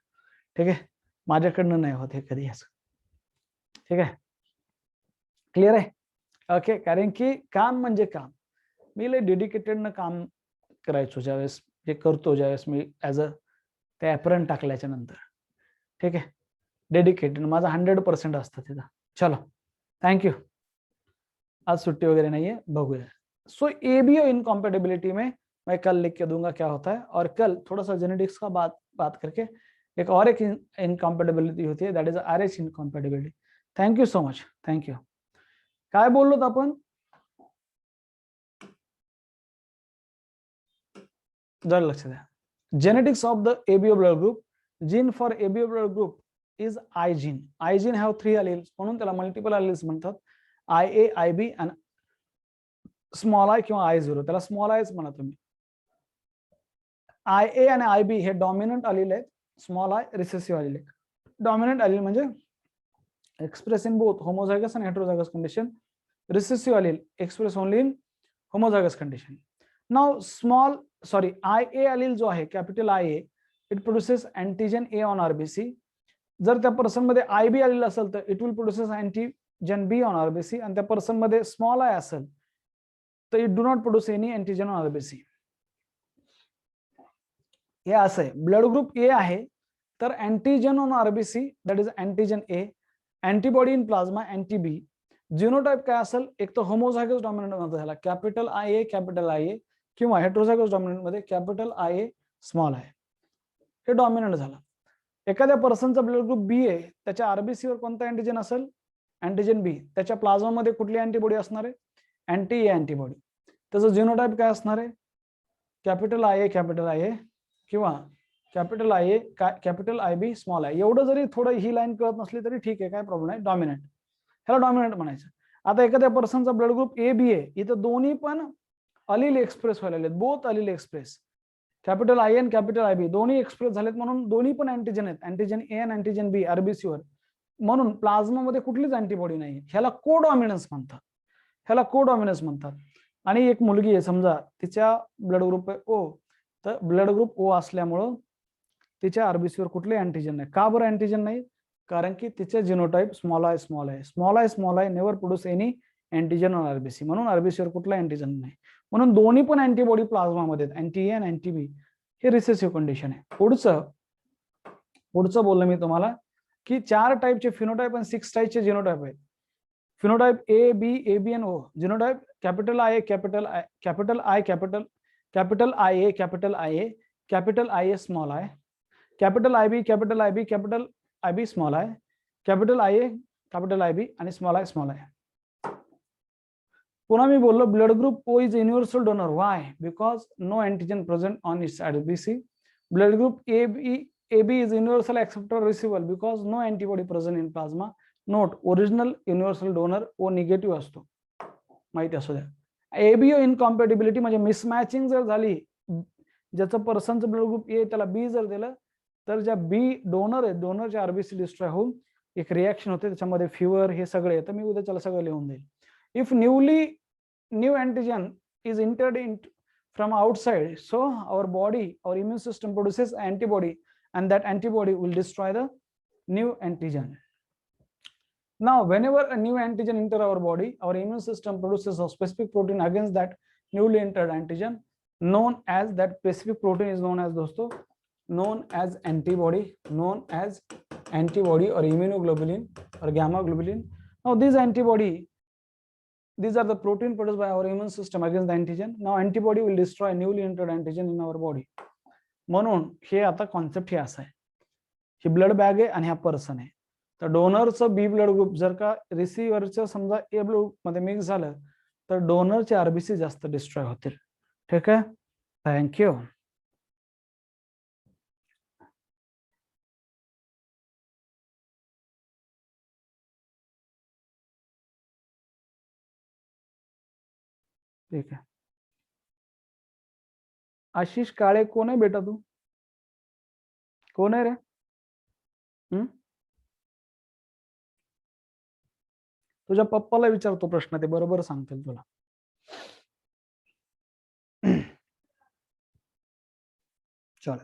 ठीक आहे. माझ्याकडनं नाही होत हे कधी असं, ठीक आहे. क्लिअर आहे, ओके. कारण की काम म्हणजे काम, मी लय डेडिकेटेडनं काम करायचो ज्यावेळेस, जे करतो ज्यावेळेस मी ऍज अ ते ॲप्रन टाकल्याच्या नंतर, ठीक आहे. डेडिकेटेड माझा 100% असतं तिथं. चलो, थँक्यू. आज छुट्टी वगैरह नहीं है, बघूया. सो एबीओ इनकॉम्पैटिबिलिटी में मैं कल लिख के दूंगा क्या होता है, और कल थोड़ा सा जेनेटिक्स का बात करके एक और एक इनकॉम्पैटिबिलिटी होती है, that is RH इनकॉम्पैटिबिलिटी. Thank you so much, thank you. काय बोललोत आपण? जर लक्ष द्या, genetics of the ABO blood group, gene for ABO blood group is I gene. I gene have 3 alleles, म्हणून त्याला मल्टिपल alleles म्हणतात. IA, IB आणि स्मॉल आय किंवा I0, त्याला स्मॉल आयच म्हणा तुम्ही. IA आणि IB हे डॉमिनंट अलील आहेत, स्मॉल आय रिसेसिव्ह अलील आहेत. डॉमिनंट अलील म्हणजे एक्सप्रेस इन बोथ होमोझायगस आणि heterozygous condition. Recessive allele express only in homozygous condition. Now IA allele जो आहे capital IA, it produces antigen A on RBC. जर त्या person मध्ये IB allele असेल तर it will produces antigen B on RBC, आणि त्या पर्सन मध्ये स्मॉल आय असेल तर it do not produce any antigen on RBC. हे असं आहे. ब्लड ग्रुप ए आहे तर antigen on RBC that is antigen A, antibody in plasma anti B. जिनोटाइप काय असेल, एक तर होमोझायगस डॉमिनंट मध्ये झाला कॅपिटल IA, किंवा हेटेरोझायगस डॉमिनंट मध्ये कॅपिटल IA स्मॉल आय, हे डॉमिनंट झाला. एखाद्या पर्सनचा ब्लड ग्रुप बी आहे, त्याच्या RBC वर कोणता अँटीजन असेल, अँटीजन B. त्याच्या प्लाझ्मा मध्ये कुठली अँटीबॉडी असणार आहे, अँटी A अँटीबॉडी. त्याचं जिनोटाइप काय असणार आहे, कॅपिटल IA किंवा कॅपिटल IB स्मॉल आय. एवढं जरी थोडं ही लाईन कळत नसली तरी ठीक आहे, काय प्रॉब्लेम नाही. डॉमिनंट, ह्याला डॉमिनंट म्हणायचं. आता एखाद्या पर्सनचा ब्लड ग्रुप AB आहे, इथं दोन्ही पण अलील एक्सप्रेस व्हायला लागलेत, both Aleel express, capital I आणि कॅपिटल IB दोन्ही एक्सप्रेस झालेत, म्हणून दोन्ही पण अँटीजन आहेत, अँटीजन A आणि अँटीजन B RBC वर. म्हणून प्लाझ्मा मध्ये कुठलीच अँटीबॉडी नाही. ह्याला कोडॉमिनन्स म्हणतात. आणि एक मुलगी आहे समजा, तिच्या ब्लड ग्रुप आहे O, तर ब्लड ग्रुप O असल्यामुळं तिच्या RBC वर कुठले अँटीजन नाही. का बरं अँटीजन नाही? कारण की तिचे genotype small I never produce any antigen on RBC, म्हणून RBC वर कुठला अँटीजन नाही. म्हणून दोन्ही पण अँटीबॉडी प्लाझ्मा मध्ये आहेत, अँटी A आणि अँटी B. हे रिसेसिव्ह कंडिशन आहे. पुढचं बोललो मी तुम्हाला की 4 टाईपचे फिनोटाइप आणि 6 टाईपचे जिनोटाइप आहेत. फिनोटाइप A, B, AB आणि O. Genotype capital IA, capital IA small i, capital IB, capital IB small i, capital IA, capital IB आणि स्मॉल आय. पुन्हा मी बोललो blood group O is universal donor. Why? Because no antigen present on its RBC. Blood group AB is universal acceptor receiver because no antibody present in plasma. Note, original universal donor O negative असतो, माहिती असू द्या. ABO इनकॉम्पॅटिबिलिटी म्हणजे मिसमॅचिंग जर झाली, ज्याचं पर्सनचं blood group A त्याला B जर दिलं तर ज्या B डोनर आहे, डोनरच्या RBC डिस्ट्रॉय होऊन एक रिॲक्शन होते, त्याच्यामध्ये फिवर हे सगळे येतं. मी उद्या त्याला सगळं लिहून देईल. If new antigen is entered in from outside, so our immune system produces antibody, and that antibody will destroy the new antigen. Now, whenever a new antigen enter our body, our immune system produces a specific protein against that newly entered antigen, known as, that specific protein is known as दोस्तों, known as antibody or immunoglobulin or gamma globulin. Now, these are the protein produced by our immune system against the antigen. Now, antibody will destroy newly entered antigen in our body. म्हणून हे आता concept हे असं आहे, ही blood bag आहे आणि हा person आहे. तर डोनरचं B ब्लड ग्रुप जर का रिसिव्हरचं समजा A ब्लड ग्रुप मध्ये मिक्स झालं तर डोनरचे RBC जास्त डिस्ट्रॉय होतील. ठीक आहे, थँक्यू. ठीक आहे. आशिष काळे कोण आहे बेटा? तू कोण आहे रे? तुझ्या पप्पाला विचारतो प्रश्न, ते बरोबर सांगतील तुला. चल.